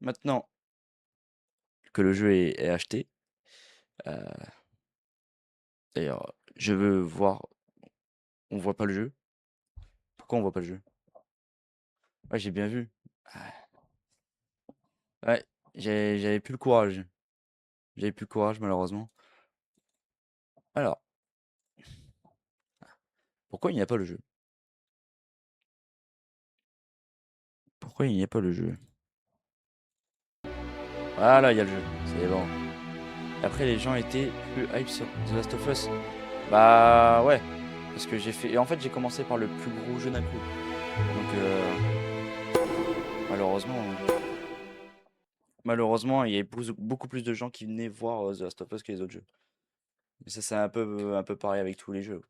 Maintenant que le jeu est acheté, heu, d'ailleurs, je veux voir on voit pas le jeu? Pourquoi on voit pas le jeu? Ouais, j'ai bien vu. Ah, ouais, j'avais plus le courage. J'avais plus le courage malheureusement. Alors, pourquoi il n'y a pas le jeu? Pourquoi il n'y a pas le jeu? Voilà, il y a le jeu, c'est bon. Après les gens étaient plus hype sur The Last of Us. Bah, ouais, parce que j'ai fait et en fait, j'ai commencé par le plus gros jeu d'un coup. Donc malheureusement malheureusement, il y avait beaucoup plus de gens qui venaient voir, The Last of Us que les autres jeux. Et ça, c'est un peu pareil avec tous les jeux.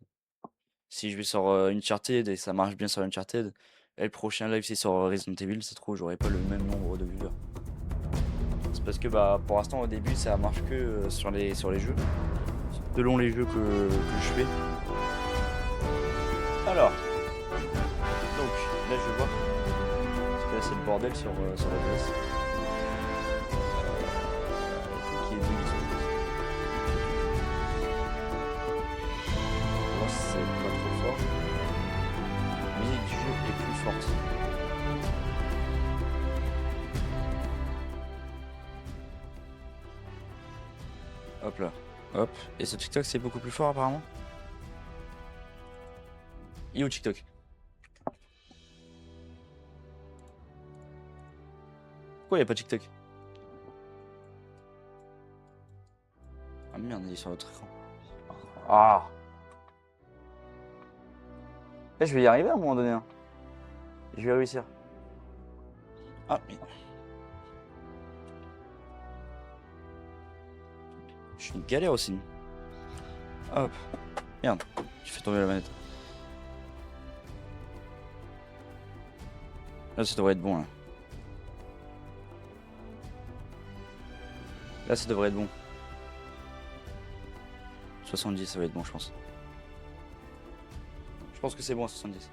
Si je vais sur, Uncharted et ça marche bien sur Uncharted et le prochain live, c'est sur Resident Evil, ça se trouve, j'aurai pas le même nombre de viewers. C'est parce que, bah, pour l'instant, au début, ça marche que, sur les jeux, selon les jeux que je fais. Alors, donc, là, je vais voir, parce que là, c'est le bordel sur OBS. Tout qui est nul sur OBS. Moi, c'est pas trop fort. La musique du jeu est plus forte. Hop là, hop. Et ce TikTok, c'est beaucoup plus fort apparemment. Il est où TikTok? Pourquoi il n'y a pas TikTok? Ah merde, il est sur notre écran. Ah! Là, je vais y arriver à un moment donné, hein. Je vais réussir. Ah, mais. Je suis une galère aussi. Hop. Merde, j'ai fait tomber la manette. Là, ça devrait être bon, là. Là, ça devrait être bon. 70, ça va être bon, je pense. Je pense que c'est bon à 70.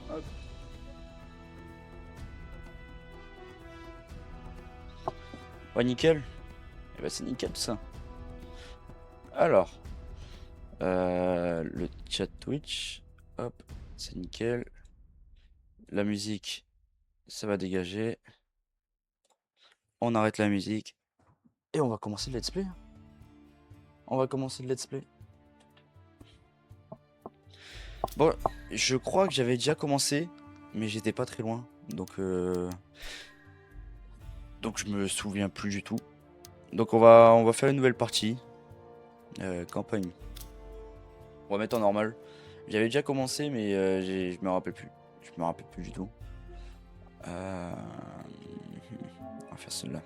Hop. Ouais, nickel. Et bah, c'est nickel tout ça. Alors, le chat Twitch. Hop, c'est nickel. La musique, ça va dégager. On arrête la musique. Et on va commencer le let's play. On va commencer le let's play. Bon, je crois que j'avais déjà commencé, mais j'étais pas très loin. Donc je me souviens plus du tout. Donc on va faire une nouvelle partie. Campagne. On va mettre en normal. J'avais déjà commencé, mais je me rappelle plus. Je me rappelle plus du tout. On va faire celle-là.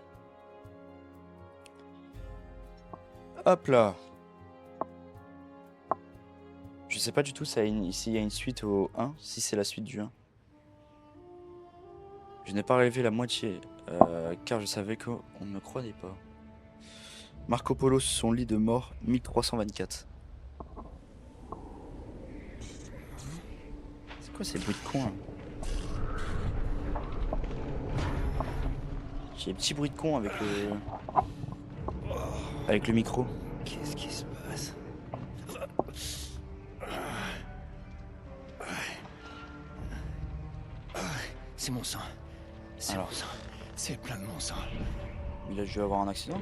Hop là. Je sais pas du tout s'il y a une suite au 1, si c'est la suite du 1. Je n'ai pas rêvé la moitié, car je savais qu'on ne me croyait pas. Marco Polo sur son lit de mort, 1324. C'est quoi ces bruits de con là? J'ai des petits bruits de con avec le micro. Qu'est-ce qui se passe? C'est mon sang. C'est Alors, mon sang. C'est plein de mon sang. il a dû avoir un accident.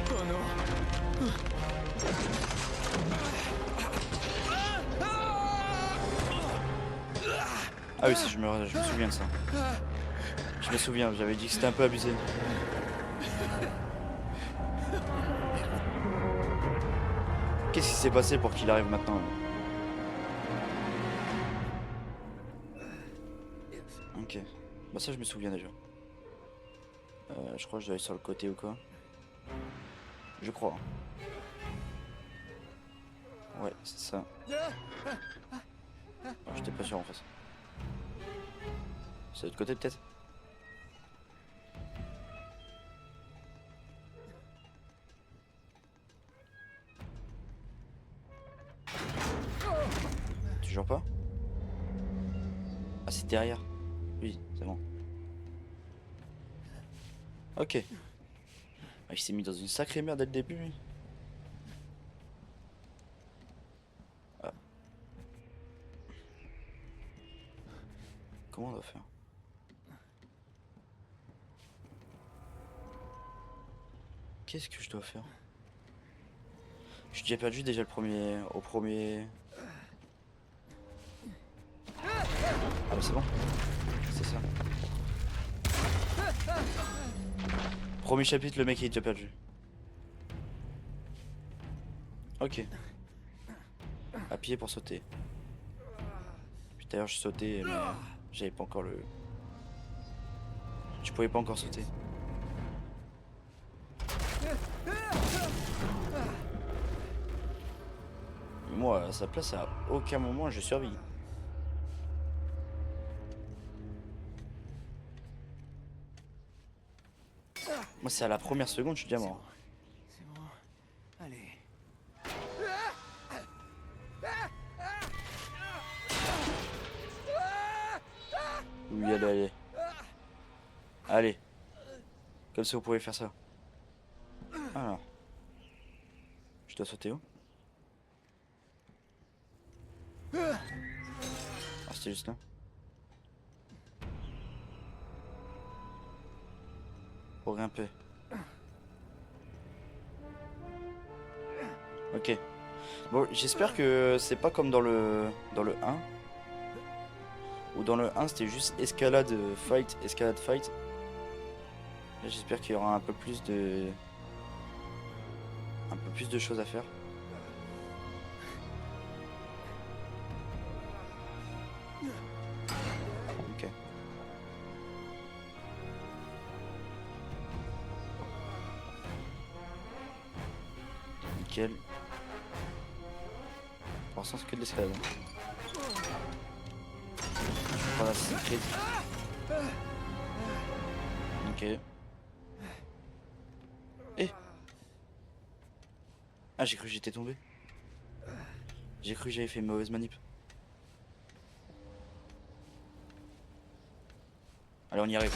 Oh non! Ah oui, si, je me souviens de ça. Je me souviens, j'avais dit que c'était un peu abusé. Qu'est-ce qui s'est passé pour qu'il arrive maintenant là? Ok. Bah ça, je me souviens déjà. Je crois que je dois aller sur le côté ou quoi. Je crois. Ouais, c'est ça. Ah, j'étais pas sûr en face. C'est de l'autre côté peut-être? Toujours pas? Ah, c'est derrière. Oui, c'est bon. Ok. Ah, il s'est mis dans une sacrée merde dès le début, lui. Ah. Comment on va faire? Qu'est-ce que je dois faire? Je suis déjà perdu déjà au premier. Ah bah c'est bon. C'est ça. Premier chapitre, le mec il est déjà perdu. Ok. Appuyer pour sauter. Puis d'ailleurs je sautais mais j'avais pas encore le... Je pouvais pas encore sauter. Moi à sa place à aucun moment je survis. Moi c'est à la première seconde je suis déjà C'est mort. bon. C'est bon. Allez. Oui allez allez. Allez. Comme ça vous pouvez faire ça. Alors. Je dois sauter où? Ah c'était juste là. Pour grimper. Ok. Bon, j'espère que c'est pas comme dans le 1. Ou dans le 1 c'était juste escalade fight, escalade fight. Là j'espère qu'il y aura un peu plus de choses à faire. Ok. Nickel. Pour l'instant c'est que de l'escalade. Je prends la secret. Ok. Eh. Ah j'ai cru que j'étais tombé. J'ai cru que j'avais fait une mauvaise manip. Allez on y arrive.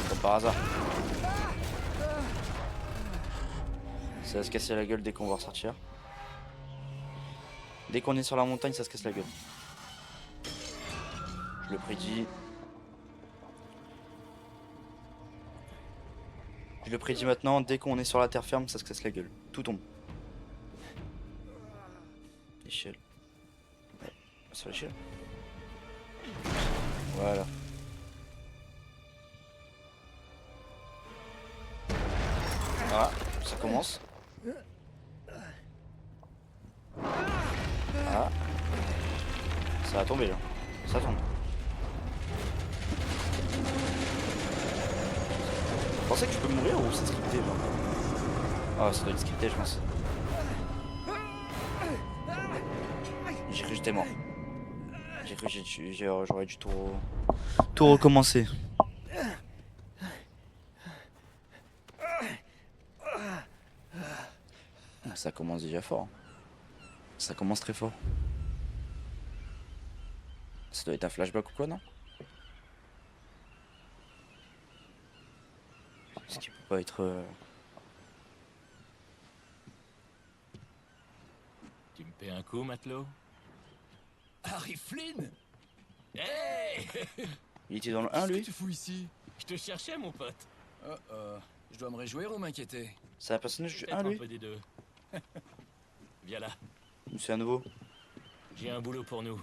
Comme par hasard. Ça va se casser la gueule dès qu'on va ressortir. Dès qu'on est sur la montagne ça se casse la gueule. Je le prédis. Je le prédis maintenant, dès qu'on est sur la terre ferme, ça se casse la gueule. Tout tombe. Échelle. Ouais. Sur l'échelle. Voilà. Voilà, ça commence. Voilà. Ça va tomber là. Ça tombe. Vous pensez que je peux mourir ou c'est scripté genre? Ah ça doit être scripté je pense. J'ai cru que j'étais mort. J'ai cru que j'aurais dû tout recommencer. Ça commence déjà fort. Ça commence très fort. Ça doit être un flashback ou quoi non? Ce qui peut pas être... Tu me paies un coup, matelot? Harry Flynn. Hey! Il était dans le 1 Qu'est-ce que lui? tu fous ici? Je te cherchais, mon pote. Je dois me réjouir ou m'inquiéter? C'est un personnage du Peut-être 1 un lui? peu des deux. Viens là, Ou c'est un nouveau? j'ai un boulot pour nous.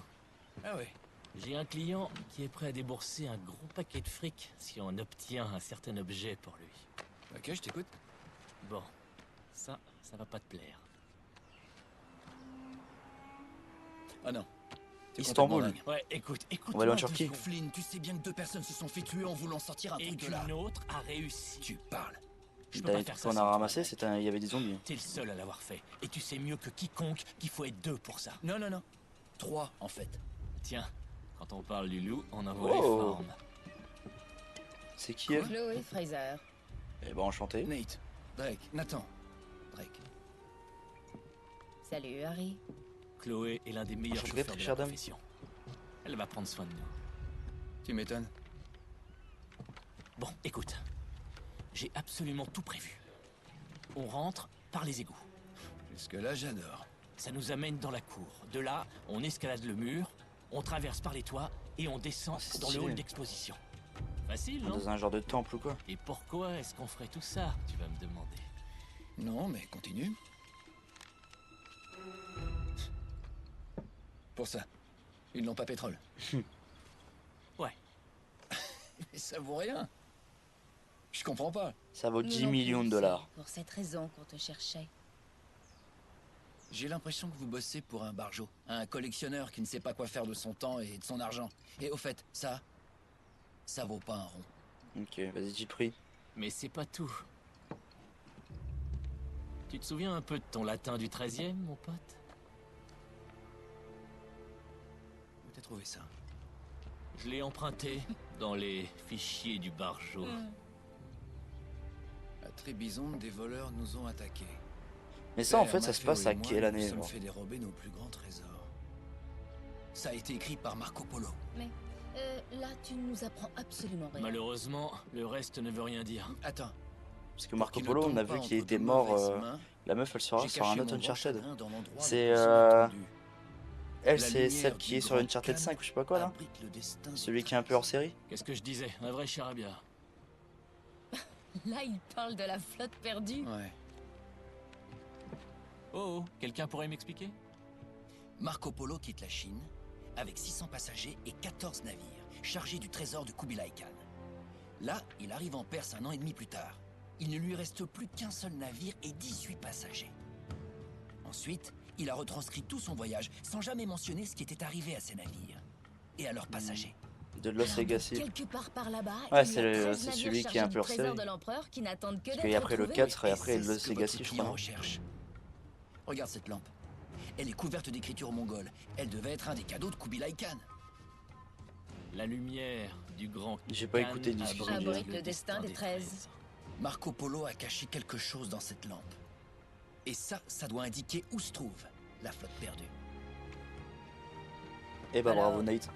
Ah ouais. J'ai un client qui est prêt à débourser un gros paquet de fric si on obtient un certain objet pour lui. Ok, je t'écoute. Bon, ça va pas te plaire. Ah non. T'es Istanbul. complètement dingue. Ouais, écoute, On va aller en deux Turquie. secondes. Flynn, tu sais bien que 2 personnes se sont fait tuer en voulant sortir un Et truc de là. qu'une autre a réussi. Tu parles. Je peux Dans pas les faire trucs ça qu'on a sans toi, ramassé, mec. il y avait des zombies. T'es le seul à l'avoir fait. Et tu sais mieux que quiconque qu'il faut être 2 pour ça. Non, non, non. 3 en fait. Tiens, quand on parle du loup, on en voit les Oh. formes. C'est qui elle? Chloé Fraser. Eh ben enchanté. Nate. Drake. Nathan. Drake. Salut Harry. Chloé est l'un des meilleurs je chauffeurs très de la cher dame. profession. Elle va prendre soin de nous. Tu m'étonnes. Bon, écoute. J'ai absolument tout prévu. On rentre par les égouts. Jusque-là, j'adore. Ça nous amène dans la cour. De là, on escalade le mur, on traverse par les toits et on descend Ah, c'est dans le stylé. hall d'exposition. Facile, non? Dans un genre de temple ou quoi? Et pourquoi est-ce qu'on ferait tout ça, tu vas me demander? Non, mais continue. Pour ça, une lampe à pétrole. Ouais. Mais ça vaut rien. Je comprends pas. Ça vaut Nous 10 non millions plus, de dollars. c'est pour cette raison qu'on te cherchait. J'ai l'impression que vous bossez pour un barjot. Un collectionneur qui ne sait pas quoi faire de son temps et de son argent. Et au fait, ça vaut pas un rond. Ok, vas-y, j'y prie. Mais c'est pas tout. Tu te souviens un peu de ton latin du 13e, mon pote? Où t'as trouvé ça? Je l'ai emprunté dans les fichiers du barjot. À Trébizonde, des voleurs nous ont attaqués. Mais ça, en Père, fait, ça se passe Maffeo à et moi, quelle année, Nous sommes genre? fait dérober nos plus grands trésors. Ça a été écrit par Marco Polo. Mais là, tu ne nous apprends absolument rien. Malheureusement, le reste ne veut rien dire. Attends. Parce que Marco Pour qu'il ne Polo, on tombe a pas vu qu'il entre était de mort. mauvaises mains, La meuf, elle sera j'ai sur un caché autre mon grand Uncharted. chagrin dans l'endroit C'est, le plus inattendu. Elle, La c'est lumière celle qui du est sur grand Uncharted Khan 5 ou je sais pas quoi là. abrite le destin de Celui qui est un peu Travis. hors série. Qu'est-ce que je disais? Un vrai charabia. Là, il parle de la flotte perdue. Ouais. Oh, quelqu'un pourrait m'expliquer? Marco Polo quitte la Chine avec 600 passagers et 14 navires chargés du trésor de Kubilai Khan. Là, il arrive en Perse un an et demi plus tard. Il ne lui reste plus qu'un seul navire et 18 passagers. Ensuite, il a retranscrit tout son voyage sans jamais mentionner ce qui était arrivé à ses navires et à leurs passagers. De Lost Alors, Legacy. quelque part par là-bas, Ouais, il y c'est a le- 13 c'est navires celui qui est chargés un du peu hors trésor série. de l'empereur qui n'attendent que Parce d'être qu'il y a après le retrouvés. 4 et après c'est le ce Lost que votre Legacy, je client crois. recherche. Regarde cette lampe. Elle est couverte d'écritures mongoles. Elle devait être un des cadeaux de Kubilai Khan. La lumière du grand J'ai pas Khan écouté le discours abrite du Abrite le destin des 13. Marco Polo a caché quelque chose dans cette lampe. Et ça doit indiquer où se trouve la flotte perdue. Eh bah Alors- bravo Nate.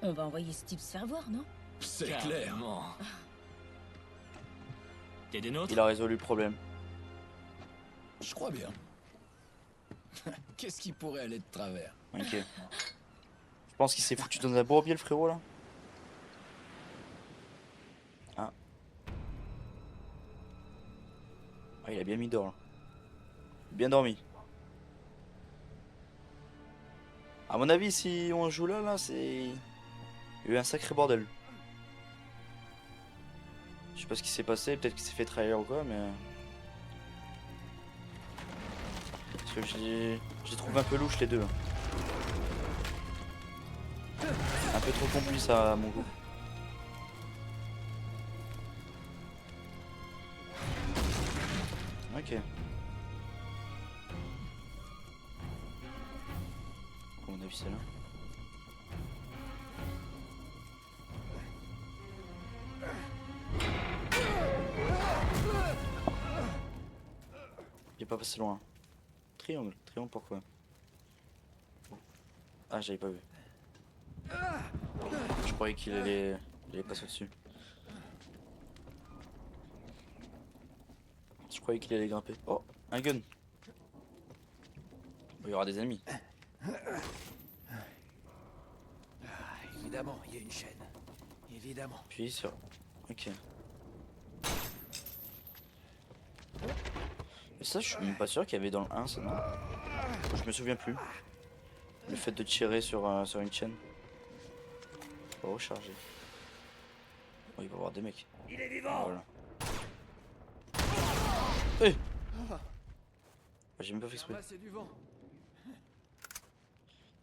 On va envoyer ce type se faire voir, non? C'est Carrément. T'es des nôtres? Il a résolu le problème. Je crois bien. Qu'est-ce qui pourrait aller de travers? Ok. Je pense qu'il s'est foutu dans un bourbier le frérot là. Ah. Ah, il a bien mis d'or là. Bien dormi. À mon avis, si on joue là, c'est... Il y a eu un sacré bordel. Je sais pas ce qui s'est passé, peut-être qu'il s'est fait trahir ou quoi, mais... Parce que j'ai trouvé un peu louche les deux. Là. Un peu trop complice à mon goût. Ok. On a vu celle-là. J'ai pas passé loin. Triangle, triangle pourquoi? Ah j'avais pas vu. Je croyais qu'il allait passer au-dessus. Je croyais qu'il allait grimper. Oh, un gun. Il y aura des ennemis. Évidemment, il y a une chaîne. Évidemment. Puis sur... Ok. Mais ça, je suis même pas sûr qu'il y avait dans le 1, ça, non? Je me souviens plus. Le fait de tirer sur, sur une chaîne. On va recharger. Oh, il va y avoir des mecs. Il est vivant. Voilà. Hey, j'ai même pas fait exprès. C'est du vent.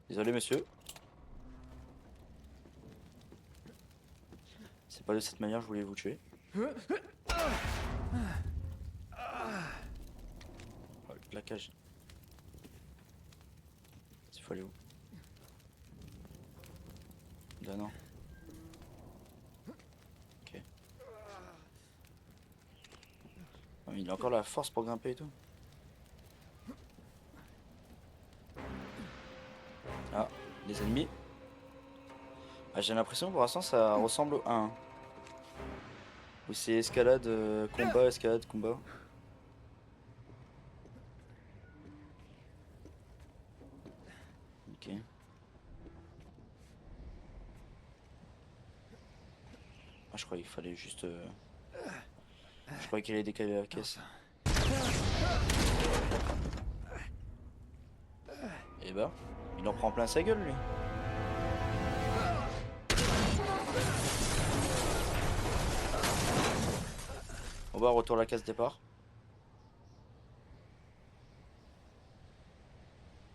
Désolé, monsieur. C'est pas de cette manière que je voulais vous tuer. Oh, la cage. Il faut aller où? Là, non. Ok. Ah, mais il a encore la force pour grimper et tout. les ennemis. Ah, j'ai l'impression pour l'instant ça ressemble au 1. Où c'est escalade, combat, escalade, combat. Ok. Ah, je croyais qu'il fallait juste... Je croyais qu'il allait décaler la caisse. Et bah, il en prend plein sa gueule lui. On va retour à la case départ.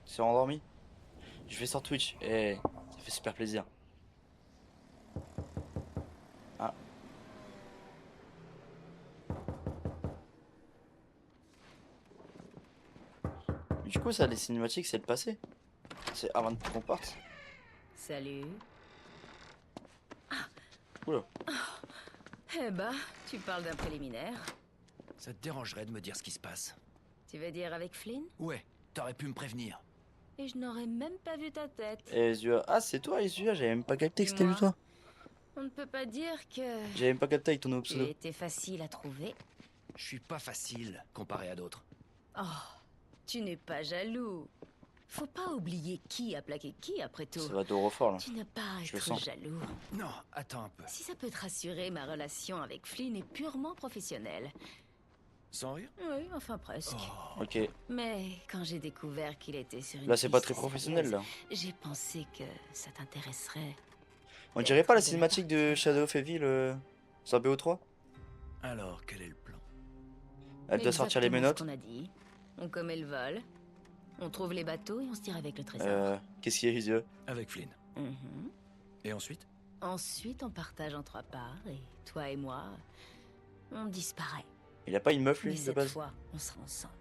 C'est endormi. Je vais sur Twitch. Eh, ça fait super plaisir. Ah. Du coup, ça, les cinématiques, c'est le passé. C'est avant qu'on parte. Salut. Oula. Eh ben, tu parles d'un préliminaire. Ça te dérangerait de me dire ce qui se passe? Tu veux dire avec Flynn? Ouais, t'aurais pu me prévenir. Et je n'aurais même pas vu ta tête. Et Ezua. Ah, c'est toi, Ezua. J'avais même pas capté que c'était Dis-moi. toi. On ne peut pas dire que J'avais même pas capté avec ton nouveau tu pseudo. étais facile à trouver. Je suis pas facile comparé à d'autres. Oh, tu n'es pas jaloux. Faut pas oublier qui a plaqué qui après tout. Ça va de refort là. Tu n'as pas à Je le être sens. jaloux. Non, attends un peu. Si ça peut te rassurer, ma relation avec Flynn est purement professionnelle. Sans rire? Oui, enfin presque. Oh. Ok. Mais quand j'ai découvert qu'il était sur une Là, c'est pas piste très professionnel sérieuse, là. j'ai pensé que ça t'intéresserait. On dirait pas la cinématique de Shadow of Evil sur BO3? Alors, quel est le plan? Elle doit sortir les Exactement menottes. ce qu'on a dit. On commet le vol, on trouve les bateaux et on se tire avec le trésor. Qu'est-ce qu'il y a, Ezua? Avec Flynn. Mhm. Et ensuite? Ensuite, on partage en 3 parts et toi et moi, on disparaît. Il a pas une meuf Mais lui de cette base? fois, on sera ensemble.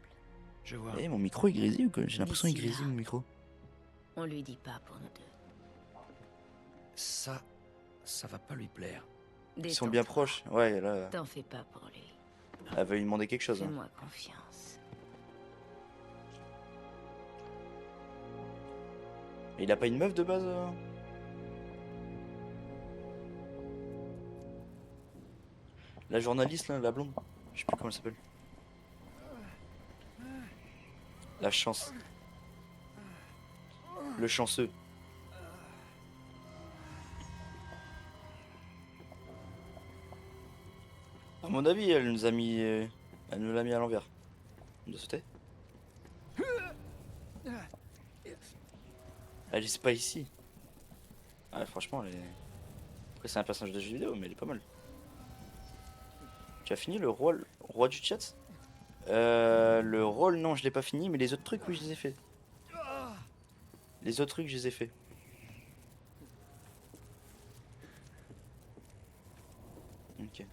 Je vois. Eh, mon micro il grésille ou quoi? J'ai l'impression qu'il D'ici là. grésille mon micro. On lui dit pas pour nous deux. Ça va pas lui plaire. Ils sont bien Détends-toi. proches. Ouais, là, T'en fais pas pour lui. elle va lui demander quelque chose. Hein. Fais-moi confiance. Mais il a pas une meuf de base La journaliste là, la blonde. Je sais plus comment elle s'appelle. La chance. Le chanceux. À mon avis, elle nous a mis. Elle nous l'a mis à l'envers. On doit sauter. Elle est pas ici. Ah, franchement, elle est. Après, c'est un personnage de jeu vidéo, mais elle est pas mal. Tu as fini le roi du chat? Le rôle, non, je l'ai pas fini, mais les autres trucs, oui, je les ai fait. Les autres trucs, je les ai fait. Ok.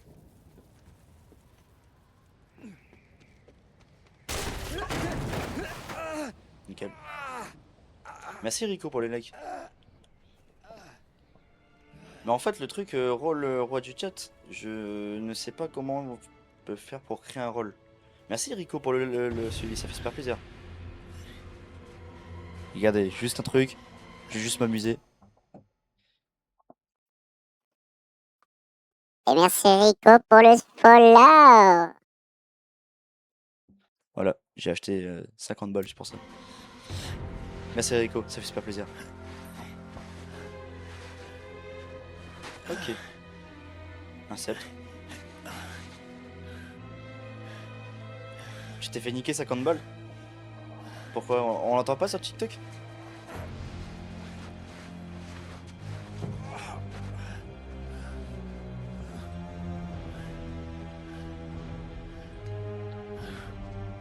Nickel. Merci Rico pour les likes. Mais en fait, le truc rôle roi du chat, je ne sais pas comment on peut faire pour créer un rôle. Merci Rico pour le suivi, ça fait super plaisir. Regardez, juste un truc, je vais juste m'amuser. Et merci Rico pour le follow. Voilà, j'ai acheté 50 balles juste pour ça. Merci Rico, ça fait super plaisir. Ok. Un sceptre. Je t'ai fait niquer 50 balles. Pourquoi on l'entend pas sur TikTok?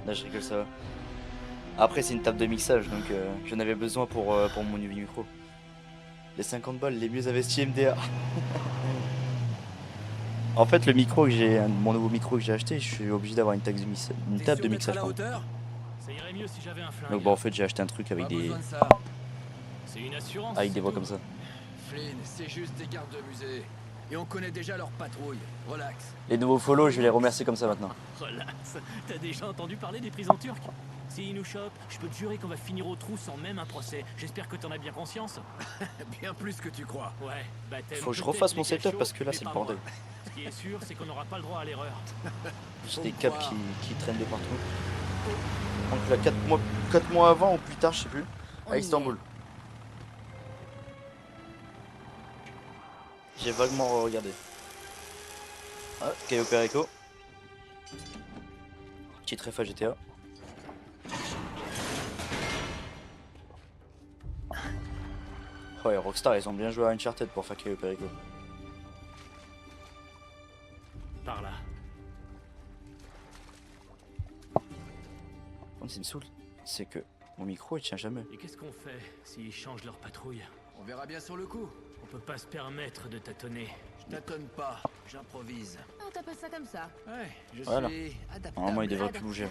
Là je rigole, ça va. Après c'est une table de mixage donc j'en avais besoin pour mon nouveau micro. Les 50 balles les mieux investis MDA. En fait le micro que j'ai, mon nouveau micro que j'ai acheté, je suis obligé d'avoir une table de mixage. Pardon. Ça irait mieux si j'avais un flingue. Donc bon en fait j'ai acheté un truc avec Pas des besoin de ça. C'est une assurance. avec des c'est voix tout. comme ça. Flynn, c'est juste des gardes de musée. Et on connaît déjà leur patrouille. Relax. Les nouveaux follow, je vais les remercier comme ça maintenant. Relax. T'as déjà entendu parler des prisons turques? S'ils nous chopent, je peux te jurer qu'on va finir au trou sans même un procès. J'espère que t'en as bien conscience. Bien plus que tu crois. Ouais, Baptême. Faut que je peut-être refasse mon méga setup chaud, parce que là mais c'est le pas bordel. moi. Ce qui est sûr, c'est qu'on n'aura pas le droit à l'erreur. Juste Faut des me câbles croire. qui traînent de partout. Donc là 4 mois avant ou plus tard, je sais plus, On à y Istanbul. J'ai vaguement regardé. Ah, Cayo Perico. Petit trèfle à GTA. Ouais, Rockstar, ils ont bien joué à Uncharted pour faire Cayo Perico. Par là. Ce qui me saoule, c'est que mon micro il tient jamais. Et qu'est-ce qu'on fait s'ils changent leur patrouille? On verra bien sur le coup. On peut pas se permettre de tâtonner. Je tâtonne pas, j'improvise. Oh, t'appelles ça comme ça? Ouais, je Voilà. suis adaptable. Normalement, il devrait plus bouger.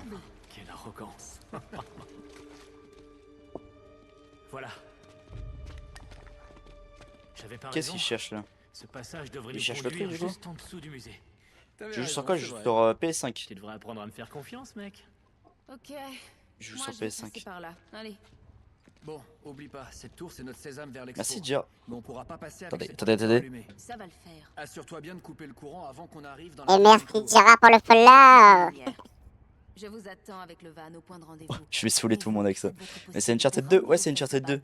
Quelle arrogance. Voilà. J'avais pas Qu'est-ce raison. qu'il cherche là? Ce passage devrait Il nous cherche le conduire truc, du coup juste en dessous du musée. T'avais Je joue raison, sur quoi? Je c'est joue vrai. sur PS5. Tu devrais apprendre à me faire confiance, mec. Ok. Je joue Moi, sur je vais passer PS5. par là. Allez. Bon, oublie pas, cette tour c'est notre sésame vers l'expo. Merci Dia. Mais on pourra pas passer avec Attendez, cette attendez, tour attendez. allumée. Ça va le faire. Assure-toi bien de couper le courant avant qu'on arrive dans Et la merci cour. Dira pour le follow. Je vous attends avec le van au point de rendez-vous. Je vais saouler tout le monde avec ça. Mais c'est Uncharted 2? Ouais, c'est Uncharted 2.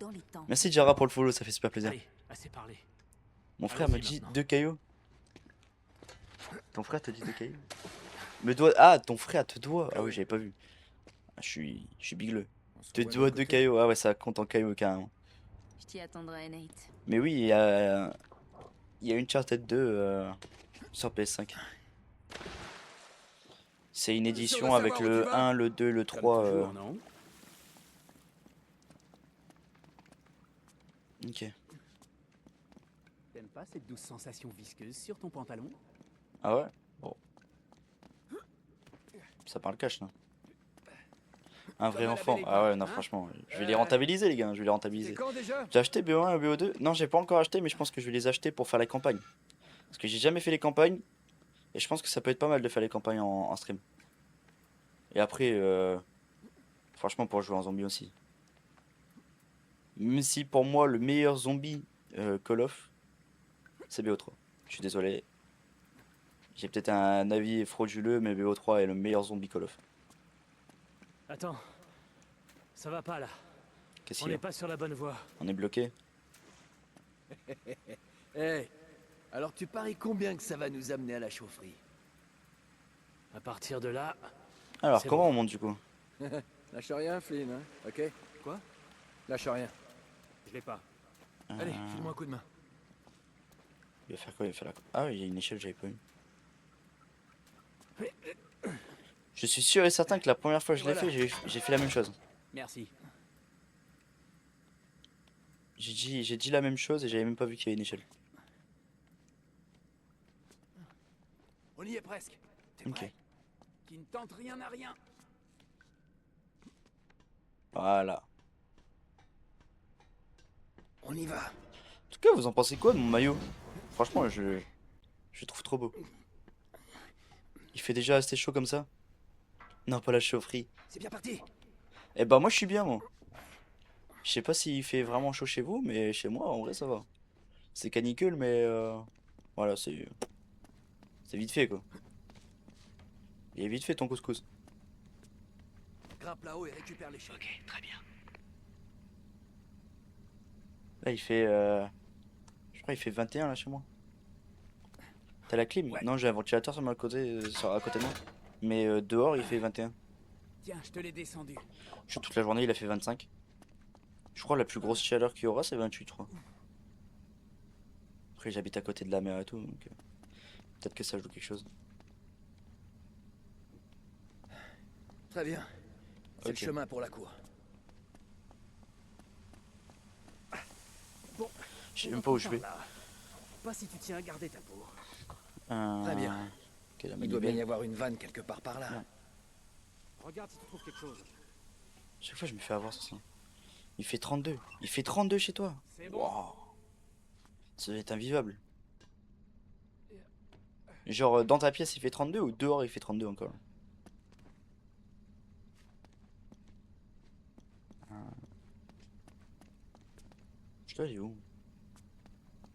Merci Jara pour le follow, ça fait super plaisir. Allez, assez parlé. Mon frère me Allons-y dit maintenant. 2 cailloux. Ton frère te dit 2 cailloux? Me doit. Ah, ton frère te doit. Ah oui, j'avais pas vu. Ah, je suis bigleux. On se Te revoit de doit l'autre 2 côté. cailloux. Ah ouais, ça compte en cailloux carrément. Je t'y attendrai, Nate. Mais oui, il y a Uncharted 2 sur PS5. C'est une édition va avec savoir où tu le vas. 1, le 2, le 3. non? Ok. T'aimes pas cette douce sensation visqueuse sur ton pantalon? Ah ouais? Bon. Ça parle cash là. Un vrai Comme à la enfant. belle Ah ouais, époque, non, hein. franchement, je vais les rentabiliser, les gars. Je vais les C'est rentabiliser. quand déjà? J'ai acheté BO1 et BO2. Non, j'ai pas encore acheté, mais je pense que je vais les acheter pour faire la campagne. Parce que j'ai jamais fait les campagnes. Et je pense que ça peut être pas mal de faire les campagnes en stream. Et après, franchement, pour jouer en zombie aussi. Même si pour moi, le meilleur zombie Call of, c'est BO3. Je suis désolé. J'ai peut-être un avis frauduleux, mais BO3 est le meilleur zombie Call of. Attends. Ça va pas là. Qu'est-ce On qu'il y n'est a? pas sur la bonne voie. On est bloqué. Eh, alors tu paries combien que ça va nous amener à la chaufferie? À partir de là, Alors, C'est comment bon. on monte du coup? Lâche rien, Flynn, hein, ok? Quoi? Lâche rien. Je l'ai pas. Allez, file-moi un coup de main. Il va faire quoi? Il va faire la... Ah oui, il y a une échelle, j'avais pas eu. Je suis sûr et certain que la première fois que je l'ai Voilà. fait, j'ai fait la même chose. Merci. J'ai dit la même chose et j'avais même pas vu qu'il y avait une échelle. On y est presque. T'es Ok. prêt? Qui ne tente rien à rien. Voilà. On y va. En tout cas, vous en pensez quoi de mon maillot? Franchement, je le trouve trop beau. Il fait déjà assez chaud comme ça? Non, pas la chaufferie. C'est bien parti. Eh ben moi je suis bien moi. Je sais pas s'il fait vraiment chaud chez vous, mais chez moi en vrai ça va. C'est canicule mais voilà c'est vite fait quoi. Il est vite fait ton couscous. Grimpe là-haut et récupère l'échelle. Ok, très bien. Là il fait je crois il fait 21 là chez moi. T'as la clim? Ouais. Non j'ai un ventilateur sur ma côté, à côté de moi. Mais dehors il fait 21. Tiens, je te l'ai descendu. Toute la journée il a fait 25. Je crois la plus grosse chaleur qu'il y aura c'est 28 je crois. Après j'habite à côté de la mer et tout donc peut-être que ça joue quelque chose. Très bien. C'est Ok. le chemin pour la cour. Bon, Je sais même pas où je vais. là. Pas si tu tiens à garder ta peau. Très bien. Ok, la Il doit manivelle. bien y avoir une vanne quelque part par là. Ouais. Regarde si tu trouves quelque chose. Chaque fois je me fais avoir sur ça. Il fait 32. Il fait 32 chez toi. C'est bon. Wow. Ça doit être invivable. Genre dans ta pièce il fait 32 ou dehors il fait 32 encore? dois aller où?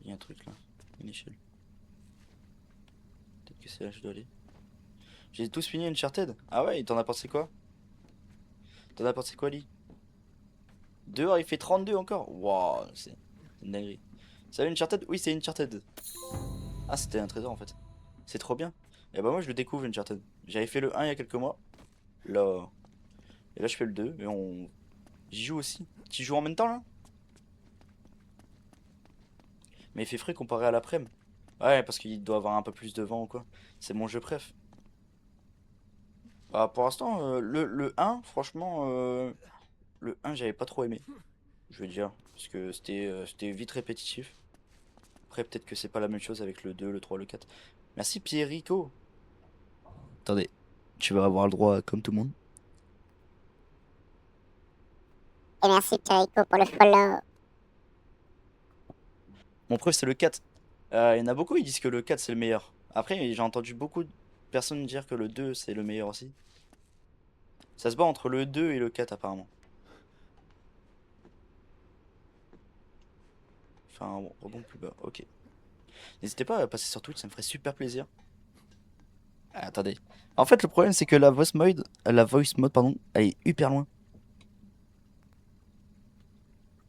Il y a un truc là. Une échelle. Peut-être que c'est là que je dois aller. J'ai tous fini Uncharted. Ah ouais, il t'en a pensé quoi? T'en as pensé quoi, Lee? Dehors, il fait 32 encore. Waouh, c'est une dinguerie. Salut Uncharted? Oui, c'est Uncharted. Ah, c'était un trésor en fait. C'est trop bien. Et bah, moi, je le découvre Uncharted. J'avais fait le 1 il y a quelques mois. Là. Et là, je fais le 2. Et on. J'y joue aussi. Tu joues en même temps là? Mais il fait frais comparé à l'après-midi. Ouais, parce qu'il doit avoir un peu plus de vent ou quoi. C'est mon jeu préf. Bah, pour l'instant, le 1, franchement, le 1, j'avais pas trop aimé. Je veux dire. Parce que c'était vite répétitif. Après, peut-être que c'est pas la même chose avec le 2, le 3, le 4. Merci Pierrico. Attendez, tu vas avoir le droit comme tout le monde. Et merci Perico pour le follow. Mon préf, c'est le 4. Il y en a beaucoup, ils disent que le 4 c'est le meilleur. Après, j'ai entendu beaucoup de personnes dire que le 2 c'est le meilleur aussi. Ça se bat entre le 2 et le 4 apparemment. Enfin, bon, rebond plus bas, ok. N'hésitez pas à passer sur Twitch, ça me ferait super plaisir. Ah, attendez. En fait, le problème c'est que la voice mode, pardon, elle est hyper loin.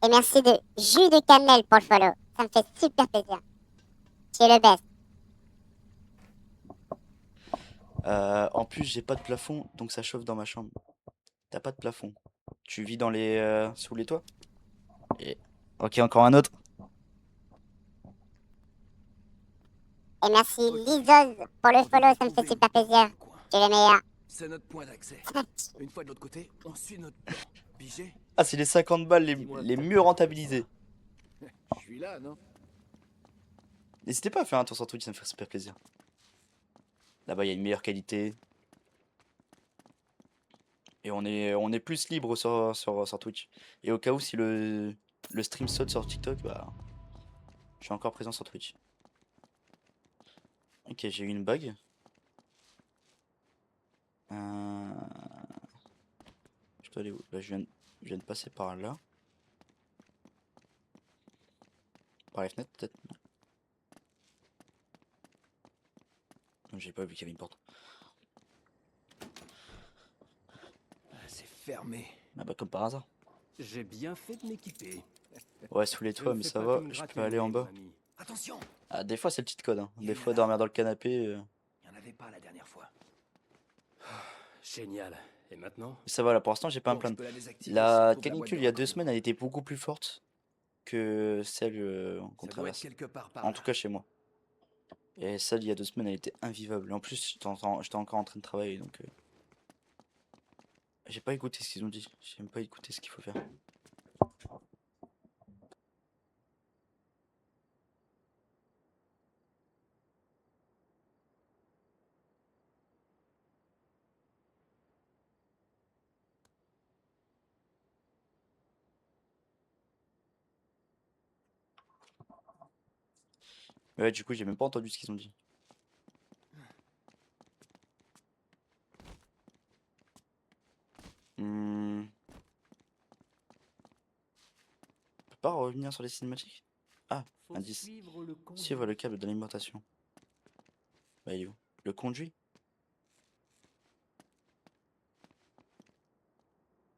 Et merci de jus de cannelle pour le follow. Ça me fait super plaisir. Tu es le best. En plus, j'ai pas de plafond, donc ça chauffe dans ma chambre. T'as pas de plafond. Tu vis sous les toits? Et... Ok, encore un autre. Et merci Lizos pour le follow. Ça me fait super plaisir. Tu es le meilleur. C'est notre point d'accès. Une fois de l'autre côté, on suit notre plan. Pigé? Ah, c'est les 50 balles les mieux rentabilisés. Je suis là, non? N'hésitez pas à faire un tour sur Twitch, ça me ferait super plaisir. Là-bas, il y a une meilleure qualité. Et on est plus libre sur Twitch. Et au cas où, si le stream saute sur TikTok, bah, je suis encore présent sur Twitch. Ok, j'ai eu une bague. Je dois aller où? Là, je viens de passer par là. Par les fenêtres, peut-être? Non, j'ai pas vu qu'il y avait une porte. C'est fermé. Ah bah, comme par hasard. J'ai bien fait de m'équiper. Ouais, sous les Ne toits, me mais fais ça pas va, tout me je gratter peux le aller en nez, bas. mon ami. Attention! Ah, des fois, c'est le cheat code, hein. Il y Des en fois, a. dormir dans le canapé. Il n'y en avait pas la dernière fois. Génial. Et maintenant? Ça va, là, pour l'instant, j'ai pas à me Bon, je plaindre. peux la désactiver si on La trouve la boîte canicule, de il y a 2 recrutement. semaines, elle était beaucoup plus forte que celle qu'on Ça doit être traverse. quelque part par En là. tout cas, chez moi. Et celle, il y a 2 semaines, elle était invivable. En plus, j'étais encore en train de travailler, donc... J'ai pas écouté ce qu'ils ont dit. J'ai même pas écouté ce qu'il faut faire. Mais ouais, du coup, j'ai même pas entendu ce qu'ils ont dit. Hmm. On peut pas revenir sur les cinématiques? Ah, Faut indice. suivre le conduit. Suivre le câble d'alimentation. Bah, il est où? Le conduit?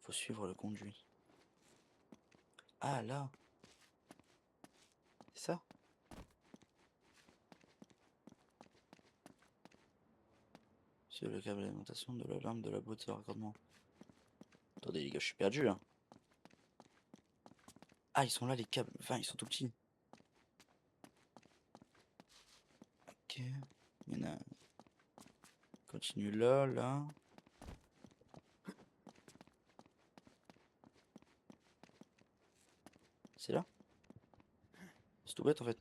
Faut suivre le conduit. Ah, là. C'est ça? Suivre le câble d'alimentation de la lampe de la boîte de raccordement. Attendez, les gars, je suis perdu, là. Ah, ils sont là, les câbles. Enfin, ils sont tout petits. Ok. Il y en a... Continue là, là. C'est là? C'est tout bête, en fait.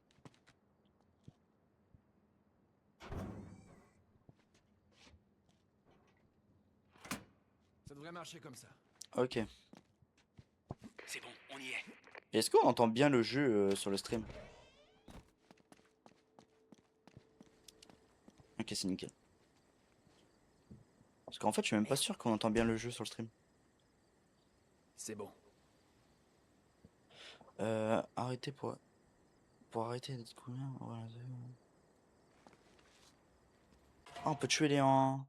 Ça devrait marcher comme ça. Ok. C'est bon, on y est. Est-ce qu'on entend bien le jeu sur le stream? Ok, c'est nickel. Parce qu'en fait, je suis même pas sûr qu'on entend bien le jeu sur le stream. C'est bon. Arrêtez pour arrêter d'être combien? Voilà, ah, on peut tuer les en...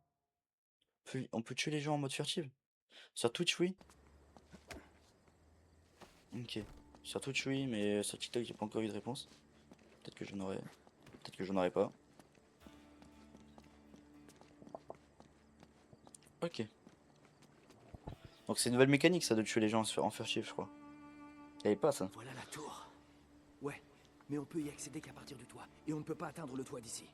On peut tuer les gens en mode furtif. Sur Twitch, oui. Ok. Sur Twitch, oui, mais sur TikTok, j'ai pas encore eu de réponse. Peut-être que j'en aurai. Peut-être que j'en aurai pas. Ok. Donc c'est une nouvelle mécanique, ça, de tuer les gens en furtif, je crois. Y'avait pas ça. Voilà la tour. Ouais, mais on peut y accéder qu'à partir du toit. Et on ne peut pas atteindre le toit d'ici.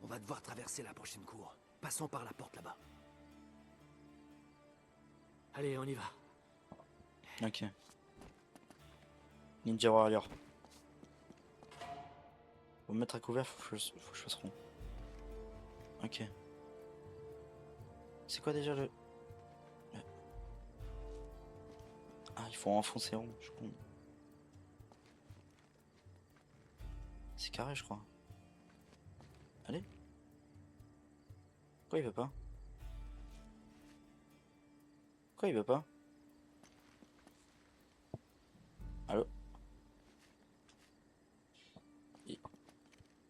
On va devoir traverser la prochaine cour. Passons par la porte là-bas. Allez, on y va. Ok. Ninja Warrior. Faut me mettre à couvert, faut que je fasse rond. Ok. C'est quoi déjà le... Ah, il faut enfoncer rond, je comprends. C'est carré, je crois. Allez. Pourquoi il veut pas? Pourquoi il veut pas? Allô?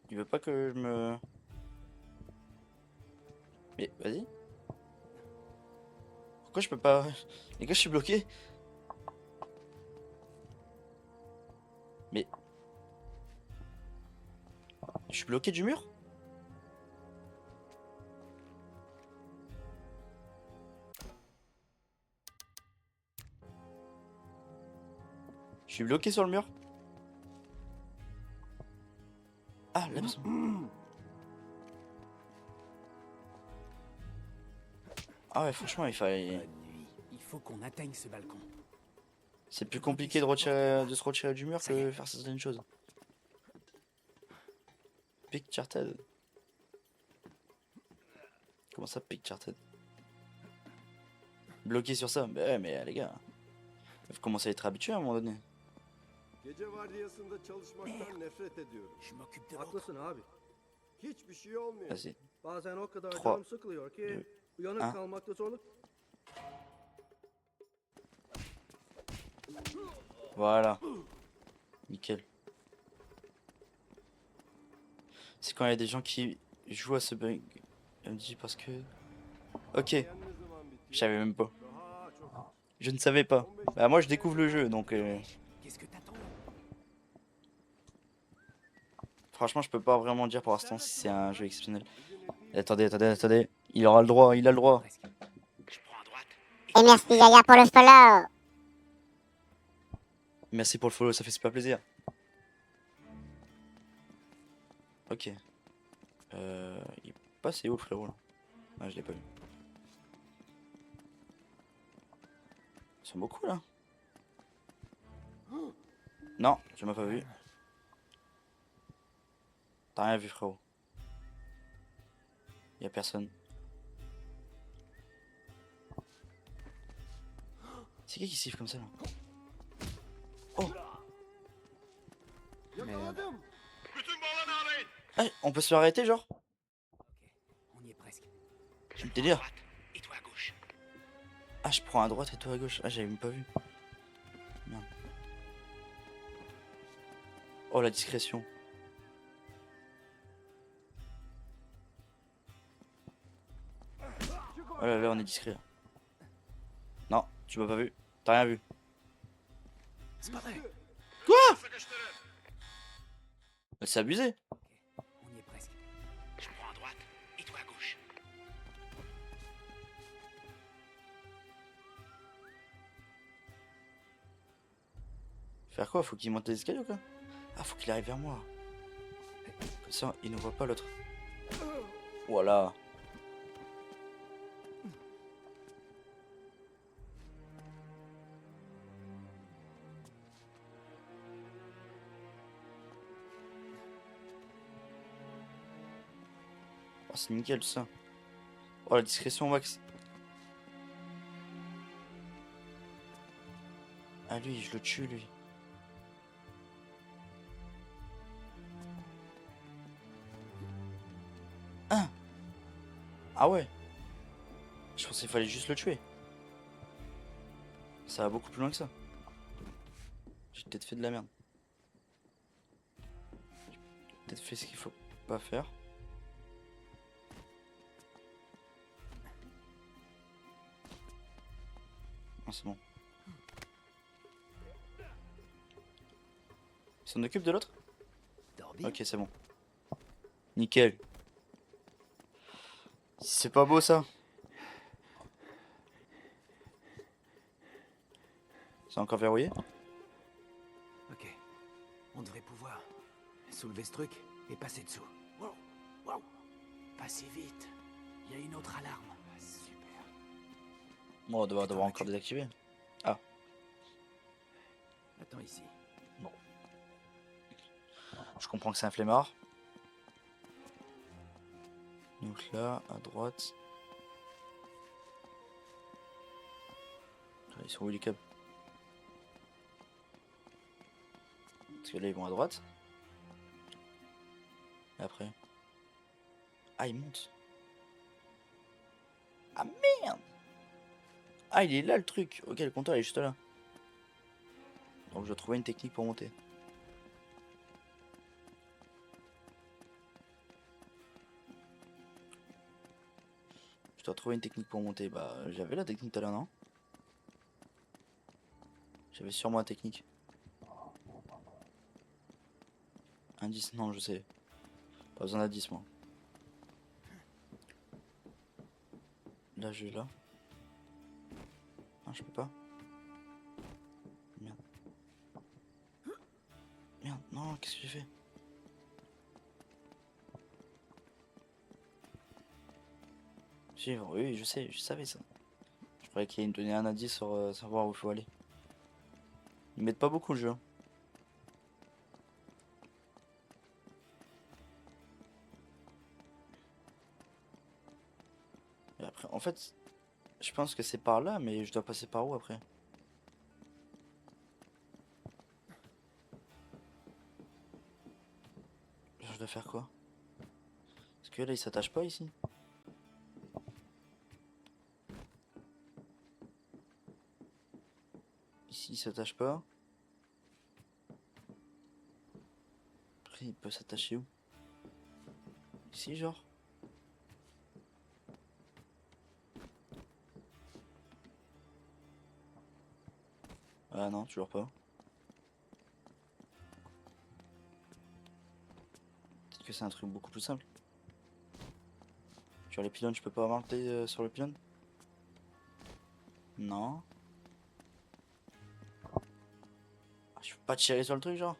Il veut pas que je me... Mais vas-y. Pourquoi je peux pas... Les gars, je suis bloqué. Mais... Je suis bloqué du mur? Je suis bloqué sur le mur? Ah, là, ah ouais, franchement, il fallait... Bonne nuit. Il faut qu'on atteigne ce balcon. C'est plus compliqué de se retirer du mur que faire certaines choses. Picturted. Comment ça, Picturted? Bloqué sur ça? Bah ouais, mais les gars, faut commencer à être habitué à un moment donné. Gece vardiyasında çalışmaktan nefret ediyorum. Je m'occupe de l'autre. Haklısın abi. Hiçbir şey olmuyor. Vas-y. Bazen o kadar Trois, canım sıkılıyor ki deux, uyanık un. kalmakta zorluk. Voilà. Nickel. C'est quand il y a des gens qui jouent à ce bug. Elle me dit parce que... Ok. Ne zaman bitiyor? Je savais même pas. Daha çok. Je ne savais pas. Bah moi je découvre le jeu donc... Qu'est-ce que t'attends? Franchement je peux pas vraiment dire pour l'instant si c'est un jeu exceptionnel. Attendez. Il aura le droit, il a le droit. Presque. Je prends à droite. Et merci Yaya pour le follow. Merci pour le follow, ça fait super plaisir. Ok. Il est passé où le frérot là? Ah je l'ai pas vu. Ils sont beaucoup là. Non, tu m'as pas vu. T'as rien vu frérot. Y'a personne. C'est qui siffle comme ça là? Oh! Yakaladım. Ah, on peut se faire arrêter genre? On y est presque. C'est le délire. Et toi à gauche. Ah je prends à droite et toi à gauche. Ah j'avais même pas vu. Merde. Oh la discrétion. Oh là là on est discret là. Non, tu m'as pas vu. T'as rien vu. C'est pas vrai. C'est abusé. On y est presque. Je prends à droite. Et toi à gauche. Faire quoi? Faut qu'il monte les escaliers ou quoi? Ah faut qu'il arrive vers moi. Comme ça il ne voit pas l'autre. Voilà. Oh, c'est nickel tout ça. Oh la discrétion max. Ah lui je le tue lui. Hein? Ah ouais. Je pensais qu'il fallait juste le tuer. Ça va beaucoup plus loin que ça. J'ai peut-être fait de la merde. J'ai peut-être fait ce qu'il faut pas faire. Ah, c'est bon. Il s'en occupe de l'autre? Dors bien. Ok, c'est bon. Nickel. C'est pas beau ça? C'est encore verrouillé? Ok. On devrait pouvoir soulever ce truc et passer dessous. Wow. Wow. Pas si vite. Il y a une autre alarme. Ah, super. Bon, on doit Putain, devoir là, encore tu- désactiver. Attends ici. Je comprends que c'est un flemmard. Donc là, à droite. Ah, ils sont où les câbles? Parce que là, ils vont à droite. Et après. Ah, ils montent. Ah merde! Ah, il est là le truc. Ok, le compteur il est juste là. Donc je dois trouver une technique pour monter. Je dois trouver une technique pour monter. Bah, j'avais la technique tout à l'heure, non? J'avais sûrement la technique. Indice, non, je sais. Pas besoin d'indice, moi. Là, je vais là. Ah, je peux pas. Merde. Merde, non, qu'est-ce que j'ai fait? Oui, je sais, je savais ça. Je croyais qu'il me donnait un indice sur savoir où il faut aller. Ils mettent pas beaucoup le jeu. Et après, en fait, je pense que c'est par là, mais je dois passer par où après? Je dois faire quoi? Parce que là, il s'attache pas ici. Ici, il s'attache pas. Après, il peut s'attacher où? Ici, genre? Ah non, toujours pas. Peut-être que c'est un truc beaucoup plus simple. Sur les pylônes, je peux pas monter sur le pylône? Non. Ah, je peux pas tirer sur le truc, genre?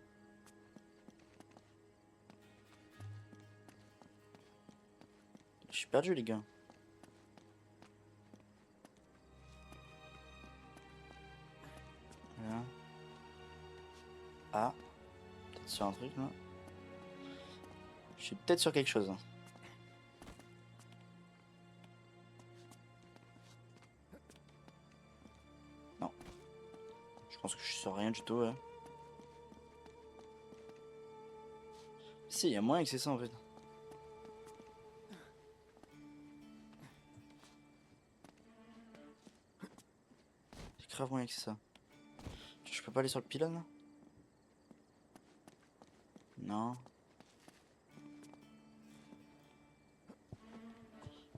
Je suis perdu, les gars. Voilà. Ah. Peut-être sur un truc, là. Je suis peut-être sur quelque chose. Non. Je pense que je suis sur rien du tout, ouais. Si, il y a moyen que c'est ça, en fait. C'est grave moyen que c'est ça. Je peux pas aller sur le pylône, là? Non.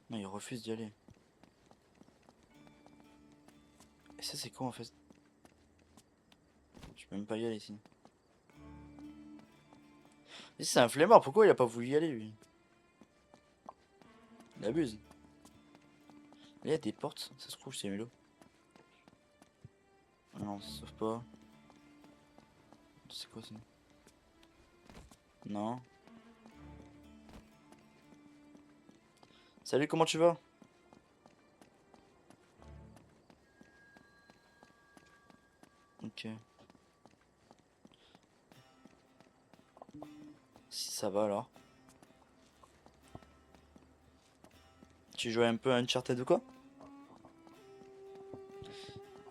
Non, il refuse d'y aller. Et ça, c'est quoi, en fait? Je peux même pas y aller, ici. Mais c'est un flemmard, pourquoi il a pas voulu y aller, lui? Il abuse. Là, il y a des portes, ça se trouve, c'est Mélo. Ah non, ça sauve pas. C'est quoi ça? Non. Salut, comment tu vas? Ok. Si ça va alors. Tu jouais un peu à Uncharted ou quoi?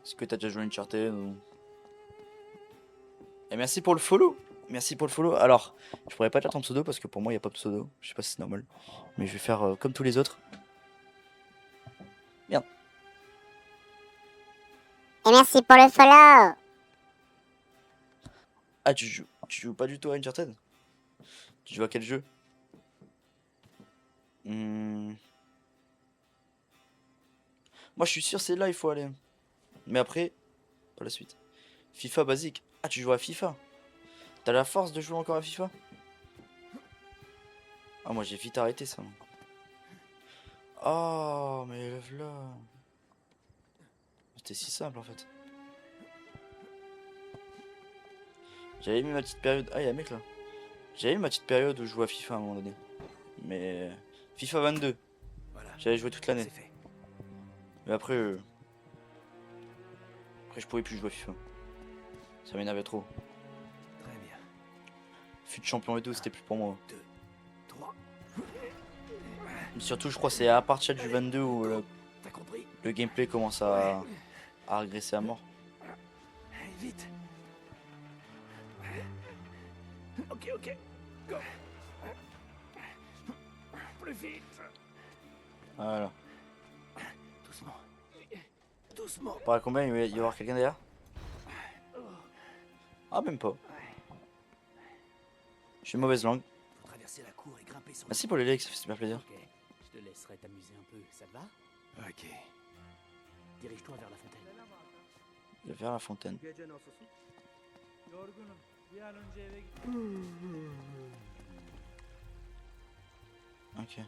Est-ce que t'as déjà joué à Uncharted ou... Et merci pour le follow. Merci pour le follow. Alors, je pourrais pas te ton pseudo parce que pour moi, il n'y a pas de pseudo. Je sais pas si c'est normal. Mais je vais faire comme tous les autres. Merde. Et merci pour le follow. Ah, tu joues pas du tout à Uncharted? Tu joues à quel jeu? Hmm. Moi, je suis sûr, c'est là, il faut aller. Mais après, pas la suite. FIFA basique. Ah, tu joues à FIFA? T'as la force de jouer encore à FIFA? Ah, moi, j'ai vite arrêté ça. Oh, mais là. C'était si simple en fait. J'avais mis ma petite période. Ah, y'a un mec là. J'avais eu ma petite période où je jouais à FIFA à un moment donné. Mais. FIFA 22. Voilà. J'avais joué toute l'année. C'est fait. Mais après. Après, je pouvais plus jouer à FIFA. Ça m'énervait trop. Très bien. Fut de champion et tout, c'était plus pour moi. 2, 3. Mais surtout, je crois que c'est à partir du 22 où T'as compris? le gameplay commence à régresser à mort. Allez, vite. Ok, ok. Go. Plus vite. Voilà. Doucement. Doucement. Par combien il va y avoir quelqu'un derrière? Ah, même pas. Je suis mauvaise langue. Faut traverser la cour et grimper sur Merci pour les likes, ça fait super plaisir. Ok, je te laisserai t'amuser un peu, ça te va? Ok. Dirige-toi vers la fontaine. Vers la fontaine. Gece nasılsın? Yorgunum. Bir an önce eve git. Ok.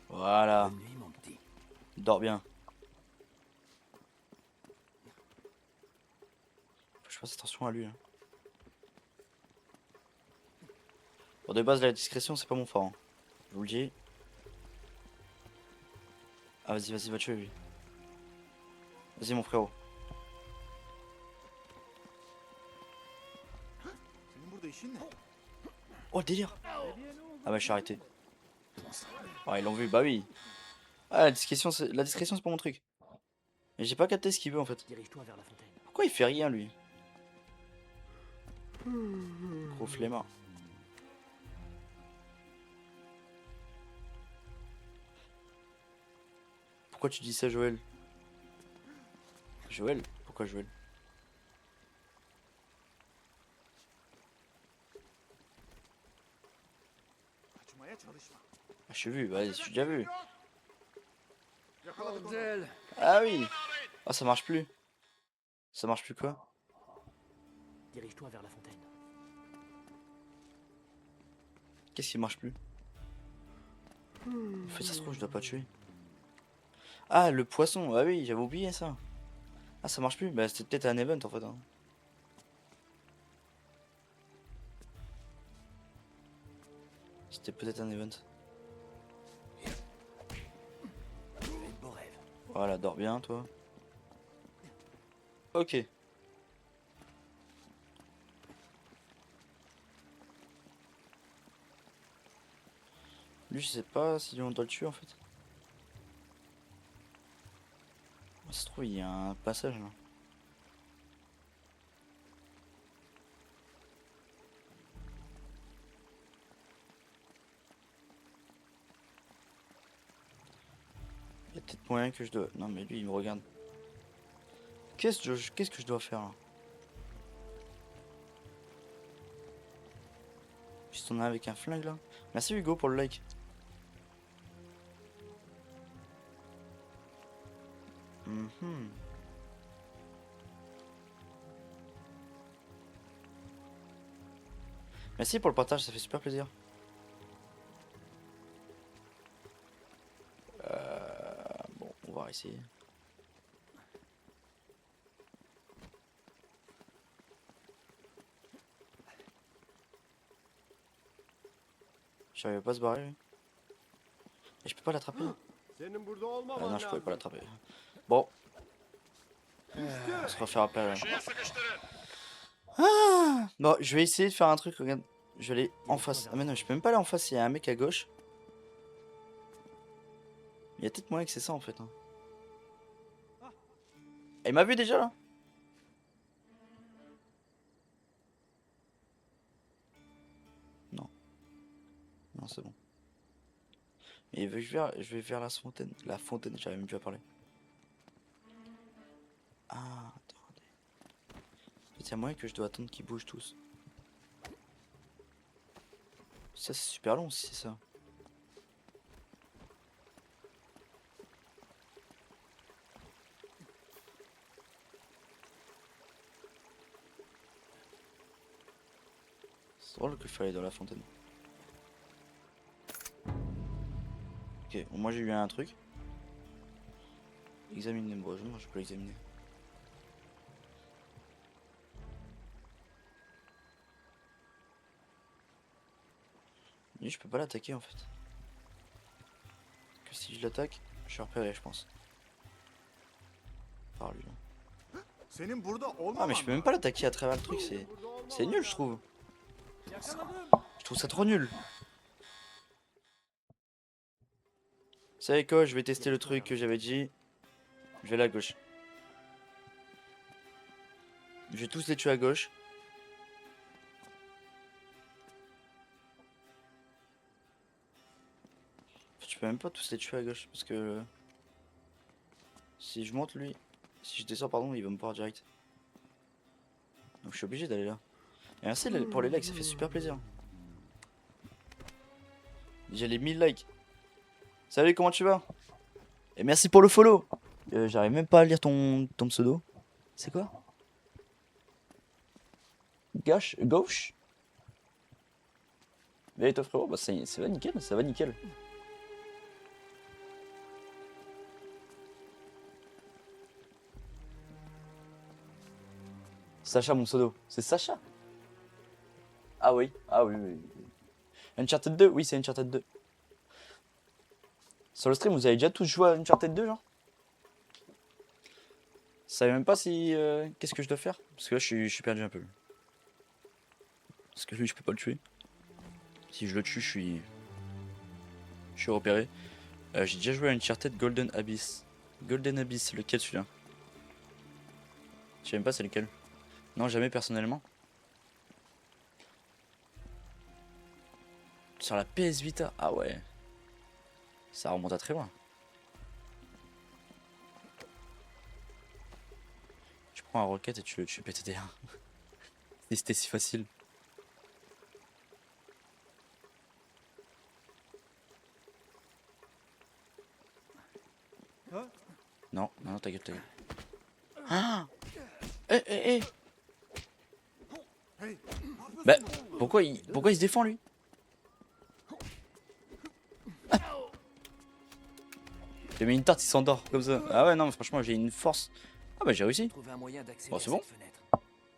Voilà. Bonne nuit, mon petit. Dors bien. Faut que je fasse attention à lui. Hein. Bon, de base, la discrétion, c'est pas mon fort. Hein. Je vous le dis. Ah, vas-y, vas-y, va tuer lui. Vas-y, mon frérot. Oh, le délire. Ah, bah, je suis arrêté. Ah, ils l'ont vu, bah oui. Ah, la discrétion, c'est pas mon truc. Mais j'ai pas capté ce qu'il veut en fait. Dirige-toi vers la fontaine. Pourquoi il fait rien lui? Gros flemmard. Pourquoi tu dis ça, Joël? Joël? Pourquoi Joël? Ah, je suis vu, vas-y, je suis déjà vu. Bordel. Ah oui. Ah, ça marche plus. Ça marche plus quoi? Dirige-toi vers la fontaine. Qu'est-ce qui marche plus? En fait, ça se trouve, je dois pas tuer. Ah, le poisson. Ah oui, j'avais oublié ça. Ah, ça marche plus. Bah, c'était peut-être un event en fait. Hein. C'était peut-être un event. Beau rêve. Voilà, dors bien, toi. Ok. Lui, je sais pas si on doit le tuer en fait. Ça se trouve, il y a un passage là. Il y a peut-être moyen que je dois. Non, mais lui, il me regarde. Qu'est-ce que je dois faire là? Juste on a avec un flingue là. Merci Hugo pour le like. Mhm. Merci pour le partage, ça fait super plaisir. Bon, on va essayer. J'arrive pas à se barrer lui. Et je peux pas l'attraper. Senin burada Ah olmaman non, je pouvais lazım. pas l'attraper. Bon. On se refaire appel. Là. Ah bon, je vais essayer de faire un truc. Regarde, je vais aller en face. Ah mais non, je peux même pas aller en face. Il y a un mec à gauche. Il y a peut-être moyen que c'est ça en fait. Hein. Il m'a vu déjà là. Non. Non, c'est bon. Et je vais vers la fontaine. La fontaine, j'arrive même plus à parler. Ah, attendez. Il y a moyen que je dois attendre qu'ils bougent tous. Ça, c'est super long si c'est ça. C'est drôle qu'il fallait dans la fontaine. Ok, bon, moi j'ai eu un truc. Examiner, bon, je peux l'examiner. Lui, je peux pas l'attaquer en fait. Que si je l'attaque, je suis repéré, je pense. Par lui. Senin burada Ah, mais olmaman je peux même pas l'attaquer à travers le truc, c'est nul, je trouve. Yakaladım. Je trouve ça trop nul. Vous savez quoi, je vais tester le truc que j'avais dit. Je vais aller à gauche. Je vais tous les tuer à gauche. Je peux même pas tous les tuer à gauche parce que si je monte lui, si je descends pardon, il va me voir direct. Donc je suis obligé d'aller là. Et merci pour les likes, ça fait super plaisir. J'ai les 1000 likes. Salut, comment tu vas? Et merci pour le follow. J'arrive même pas à lire ton pseudo. C'est quoi? Gauche? Mais toi frérot, bah ça va nickel, ça va nickel. Sacha mon pseudo, c'est Sacha? Ah oui, oui. Uncharted 2, oui c'est Uncharted 2. Sur le stream, vous avez déjà tous joué à Uncharted 2 genre? Je savais même pas si... qu'est-ce que je dois faire? Parce que là je suis perdu un peu. Parce que lui je peux pas le tuer. Si je le tue, je suis repéré. J'ai déjà joué à Uncharted Golden Abyss. Golden Abyss, c'est lequel celui-là? Je sais même pas c'est lequel. Non, jamais personnellement. Sur la PS Vita, ah ouais. Ça remonte à très loin. Tu prends un roquette et tu le tues PTT1. Si c'était si facile. Non, ta gueule. Ah eh Bah, pourquoi il se défend lui? J'ai mis une tarte, il s'endort comme ça. Ah ouais, non, mais franchement, j'ai une force. Ah bah j'ai réussi. Trouver un moyen d'accéder Bon, à c'est bon. cette fenêtre.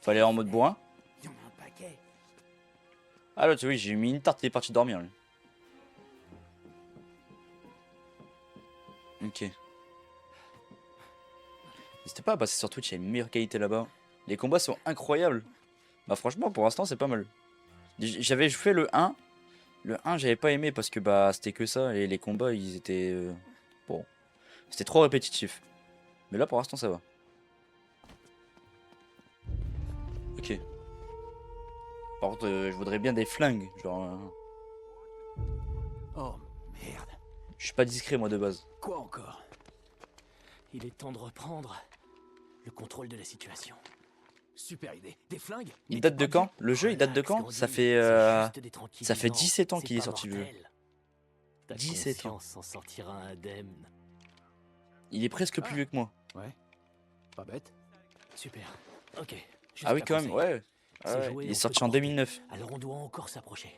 Fallait en mode bourrin. Il y en a un paquet. Ah là, tu vois, j'ai mis une tarte, il est parti dormir lui. Ok. N'hésitez pas à passer sur Twitch, il y a une meilleure qualité là-bas. Les combats sont incroyables. Bah franchement, pour l'instant, c'est pas mal. J'avais fait le 1. Le 1, j'avais pas aimé parce que bah c'était que ça. Et les combats, ils étaient... Bon. C'était trop répétitif. Mais là, pour l'instant, ça va. Ok. Par contre, je voudrais bien des flingues. Genre... Oh merde. Je suis pas discret, moi, de base. Quoi encore? Il est temps de reprendre le contrôle de la situation. Super idée. Des flingues? Il Mais date t'es de pas quand? bien? Le jeu, il date de Relax, quand? Gandhi, Ça fait... c'est juste des Ça fait tranquillisants, 17 ans c'est qu'il est pas sorti le jeu. mortel. Ta 17 ans. conscience en sortira indemne. Il est presque plus vieux que moi. Ouais. Pas bête. Super. Ok. juste Ah oui, un quand même, conseil. ouais. C'est Ah ouais, joué, il on est peut sorti te en porter. 2009. Alors on doit encore s'approcher.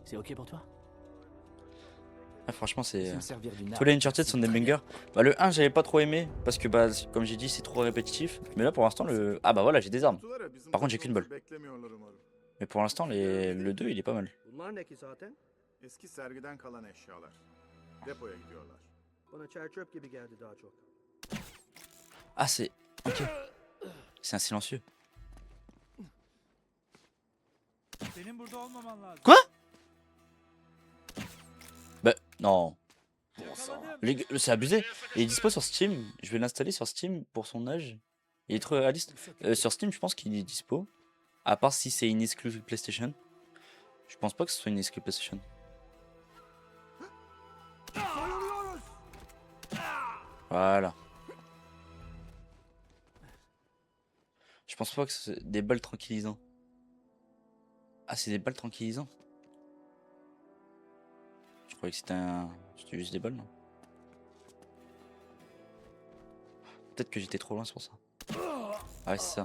C'est ok pour toi? Ah, franchement, c'est... Se servir d'une Tous arme. les Uncharted sont des bangers. Bah, le 1, j'avais pas trop aimé parce que, bah, comme j'ai dit, c'est trop répétitif. Mais là, pour l'instant, le. Ah, bah voilà, j'ai des armes. Par contre, j'ai qu'une balle. Mais pour l'instant, le 2, il est pas mal. Bunlar ne ki zaten? Eski sergiden kalan eşyalar. Depoya gidiyorlar. Bana çer çöp gibi geldi daha çok. Ah, c'est. Ok. C'est un silencieux. Senin burada olmaman lazım. Quoi? Bah, non. Yakaladım. Les gars, c'est abusé. Il est dispo sur Steam. Je vais l'installer sur Steam pour son âge. Il est trop réaliste. Sur Steam, je pense qu'il est dispo. À part si c'est une exclusive PlayStation. Je pense pas que ce soit une exclusive PlayStation. Voilà. Je pense pas que c'est des balles tranquillisants. Ah, c'est des balles tranquillisants. Je croyais que c'était juste des balles, non? Peut-être que j'étais trop loin, c'est pour ça. Ah ouais, c'est ça.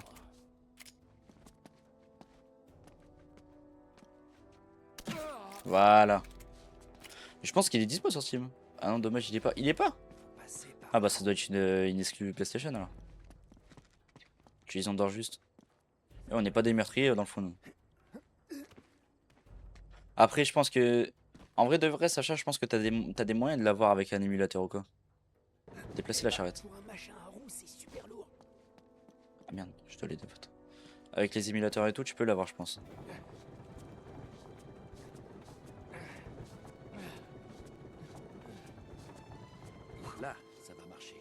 Voilà. Je pense qu'il est dispo sur Steam. Ah non, dommage, il est pas. Il est pas? Passer par Ah bah ça doit être une exclue PlayStation alors. Tu les endors juste. Et on n'est pas des meurtriers dans le fond, nous. Après, je pense que... En vrai de vrai, Sacha, je pense que t'as des moyens de l'avoir avec un émulateur ou quoi. Déplacer la charrette. pour un machin à roue, c'est super lourd. Ah merde, je dois les deux fautes. Avec les émulateurs et tout, tu peux l'avoir, je pense. Là, ça va marcher.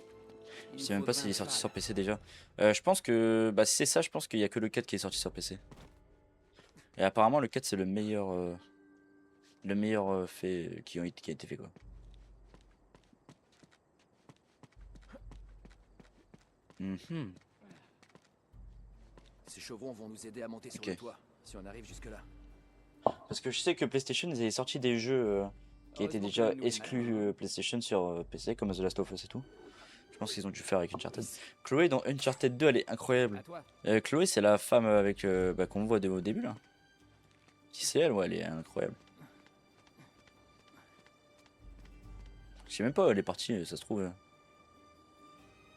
Je sais même pas s'il est sorti sur PC déjà. Je pense que... Bah si c'est ça, je pense qu'il y a que le 4 qui est sorti sur PC. Et apparemment, le 4 c'est le meilleur... fait qui a été fait quoi. Mhm. Ces chevrons vont nous aider à monter sur Ok. le toit, si on arrive jusque-là. Parce que je sais que PlayStation, ils avaient sorti des jeux qui étaient déjà exclus PlayStation sur PC, comme The Last of Us et tout. Je pense qu'ils ont dû faire avec Uncharted. Chloé dans Uncharted 2, elle est incroyable. Chloé, c'est la femme avec qu'on voit au début là. Si c'est elle, ouais, elle est incroyable. Je sais même pas, elle est partie, ça se trouve.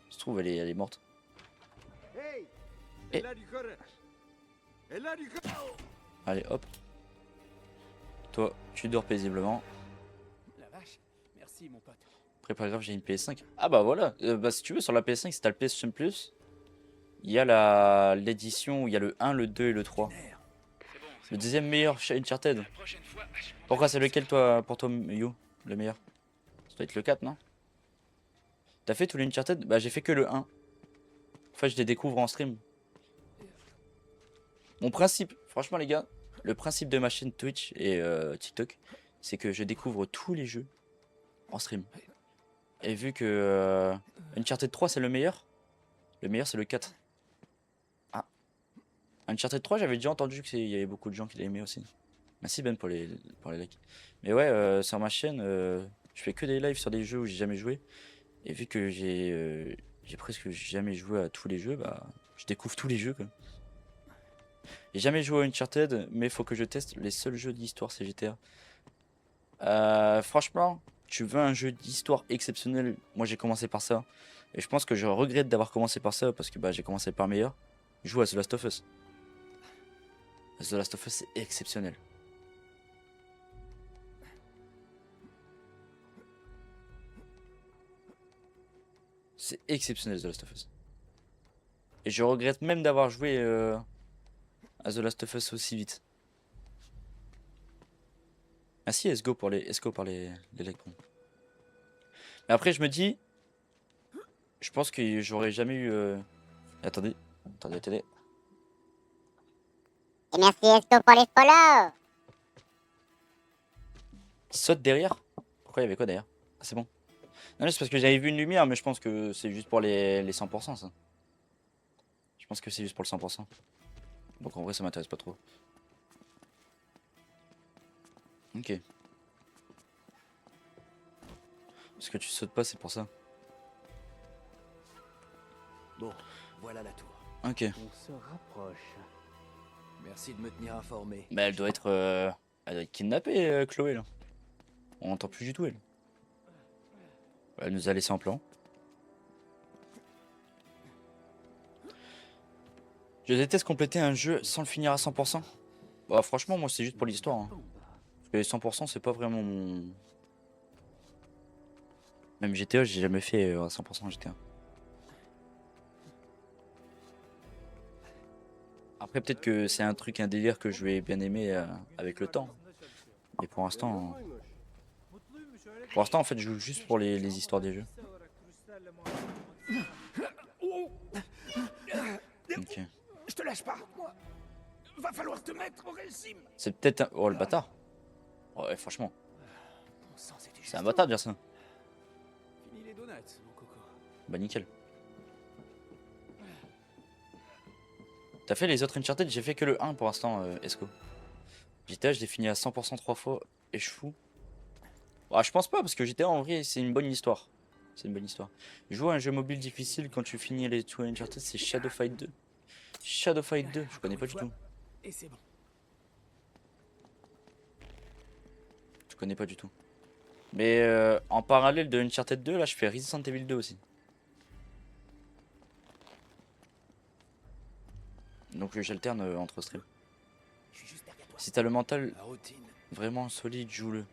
Ça se trouve, elle est morte. Hey! Eh. Là du corps! Et là du corps! Allez, hop. Toi, tu dors paisiblement. La vache. Merci, mon pote. Après, pas grave, j'ai une PS5. Ah bah voilà, bah si tu veux, sur la PS5, si t'as le PlayStation Plus, il y a l'édition où il y a le 1, le 2 et le 3. Le deuxième meilleur chez Uncharted. Pourquoi c'est lequel toi, pour toi, You, le meilleur? Ça doit être le 4, non? T'as fait tous les Uncharted? Bah j'ai fait que le 1. En fait, je les découvre en stream. Mon principe, franchement les gars, le principe de ma chaîne Twitch et TikTok, c'est que je découvre tous les jeux en stream. Et vu que Uncharted 3 c'est le meilleur c'est le 4. Ah. Uncharted 3, j'avais déjà entendu qu'il y avait beaucoup de gens qui l'aimaient aussi. Merci Ben pour les likes. Mais ouais, sur ma chaîne, je fais que des lives sur des jeux où j'ai jamais joué. Et vu que j'ai presque jamais joué à tous les jeux, bah je découvre tous les jeux quoi. J'ai jamais joué à Uncharted, mais faut que je teste les seuls jeux d'histoire c'est GTA. Franchement, tu veux un jeu d'histoire exceptionnel, moi j'ai commencé par ça. Et je pense que je regrette d'avoir commencé par ça parce que bah, j'ai commencé par le meilleur. Joue à The Last of Us. The Last of Us c'est exceptionnel. C'est exceptionnel The Last of Us. Et je regrette même d'avoir joué à The Last of Us aussi vite. Ah si, let's go pour les likes. Mais après je me dis, je pense que j'aurais jamais eu... Attendez. Et merci Esco pour les follow. Saute derrière? Pourquoi il y avait quoi derrière? Ah c'est bon. Non, c'est parce que j'avais vu une lumière, mais je pense que c'est juste pour les 100% ça. Je pense que c'est juste pour le 100%. Donc en vrai ça m'intéresse pas trop. Ok. Parce que tu sautes pas, c'est pour ça. Bon, voilà la tour. Ok. On se rapproche. Merci de me tenir informé. Bah elle doit être kidnappée, Chloé là. On n'entend plus du tout elle. Elle nous a laissé en plan. Je déteste compléter un jeu sans le finir à 100%. Bah franchement moi c'est juste pour l'histoire. Hein. Parce que les 100% c'est pas vraiment mon... Même GTA j'ai jamais fait à 100% GTA. Après peut-être que c'est un truc, un délire que je vais bien aimer avec le temps. Mais pour l'instant... Mutluymuş öyle Pour l'instant en fait je joue juste pour les histoires des jeux. Lise olarak turistlerle muhabbet Ok. Je te lâche pas. Va falloir te mettre au régime. C'est peut-être un... Oh le bâtard. Ouais franchement. Bon sang, c'était C'est un juste bâtard de dire ça. Fini les donuts, mon coco. Bah nickel. T'as fait les autres Uncharted? J'ai fait que le 1 pour l'instant, Esco. GTA, je l'ai fini à 100% 3 fois et je fous. Bah, je pense pas parce que GTA en vrai c'est une bonne histoire. C'est une bonne histoire. Jouer à un jeu mobile difficile quand tu finis les tout Uncharted, c'est Shadow Fight 2. Shadow Fight 2, je connais pas du tout. Et c'est bon. Je connais pas du tout. Mais en parallèle de Uncharted 2, là je fais Resident Evil 2 aussi. Donc j'alterne entre streams. Je suis juste derrière toi. Si t'as le mental La routine. vraiment solide, joue-le.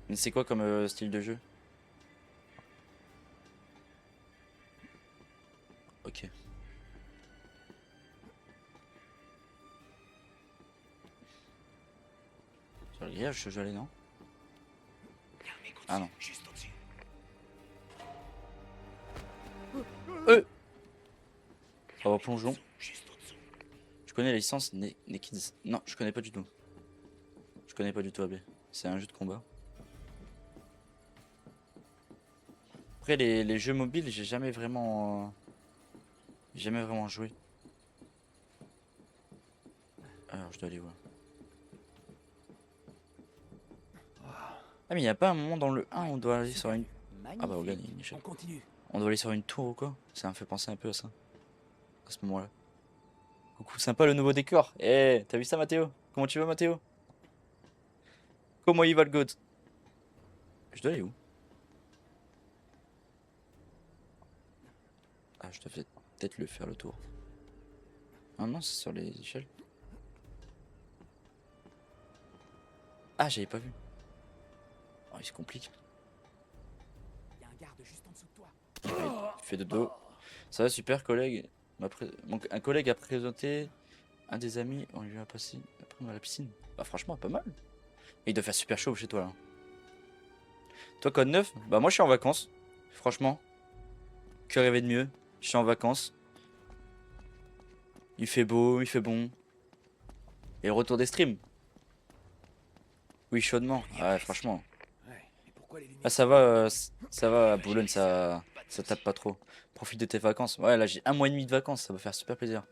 Mais c'est quoi comme style de jeu? Ok. Sur le grillage, je suis allé, non? Ah non. Juste au-dessus. Ça va, plongeons. Juste au-dessous. Je connais la licence Kids. Non, je connais pas du tout. Je connais pas du tout AB. C'est un jeu de combat. Après les jeux mobiles, j'ai jamais vraiment joué. Alors je dois aller où là? Ah mais y a pas un moment dans le 1 où on doit aller sur une... Ah bah regarde, il y a une échelle. On continue. On doit aller sur une tour ou quoi? Ça me fait penser un peu à ça. À ce moment-là. Coucou, sympa le nouveau décor. Eh, t'as vu ça Mathéo? Comment tu vas Mathéo? Comment il va le god? Je dois aller où? Ah, je dois peut-être le faire le tour. Ah non, c'est sur les échelles. Ah, j'avais pas vu. Oh, il se complique. Il y a un garde juste en dessous de toi. Il fait de dos. Ça va, super collègue. Un collègue a présenté un des amis. On lui a passé après à la piscine. Bah, franchement, pas mal. Et il doit faire super chaud chez toi là. Toi, code 9? Bah, moi je suis en vacances. Franchement. Que rêver de mieux? Je suis en vacances. Il fait beau, il fait bon. Et le retour des streams. Oui, chaudement. Ouais, franchement. Ouais, mais pourquoi les lumières... Ah, ça va, à Boulogne, ça tape pas trop. Profite de tes vacances. Ouais, là j'ai 1 mois et demi de vacances, ça va faire super plaisir.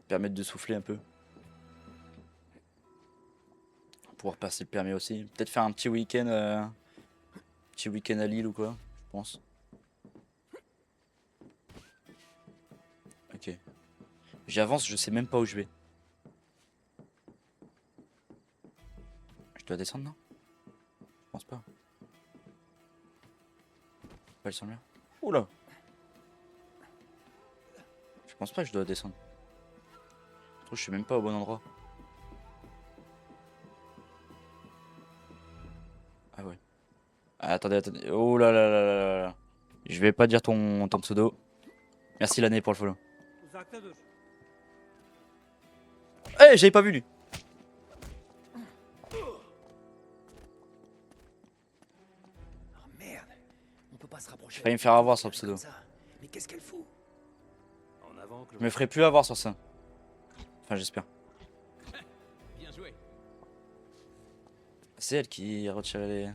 Permettre de souffler un peu. Pouvoir passer le permis aussi. Peut-être faire un petit week-end à Lille ou quoi, je pense. Ok. J'avance, je sais même pas où je vais. Je dois descendre, non? Je pense pas. Pas le là. Oula! Je pense pas que je dois descendre. Je trouve que je suis même pas au bon endroit. Ah ouais. Ah, attendez. Oh là là là là là. Je vais pas dire ton pseudo. Merci l'année pour le follow. Uzakta dur. Eh, j'avais pas vu lui. Oh merde. On peut pas se rapprocher. J'ai failli me faire avoir sur le pseudo. Comme ça. Mais qu'est-ce qu'elle fout? En avant, Claude. Je me ferai plus avoir sur ça. Enfin, j'espère. Bien joué. C'est elle qui a retiré les...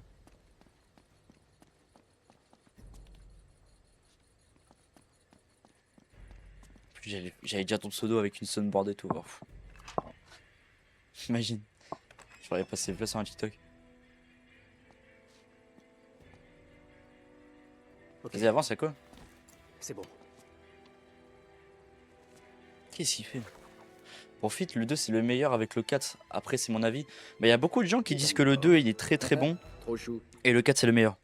J'allais dire ton pseudo avec une soundboard et tout. Oh, pff. Imagine. J'aurais passé place sur un TikTok. Ok, Vas-y, avance, y'a quoi? c'est bon. Qu'est-ce qu'il fait? Profite, le 2 c'est le meilleur avec le 4. Après, c'est mon avis. Mais il y a beaucoup de gens qui disent que le 2 il est très très bon. Trop chou. Et le 4 c'est le meilleur.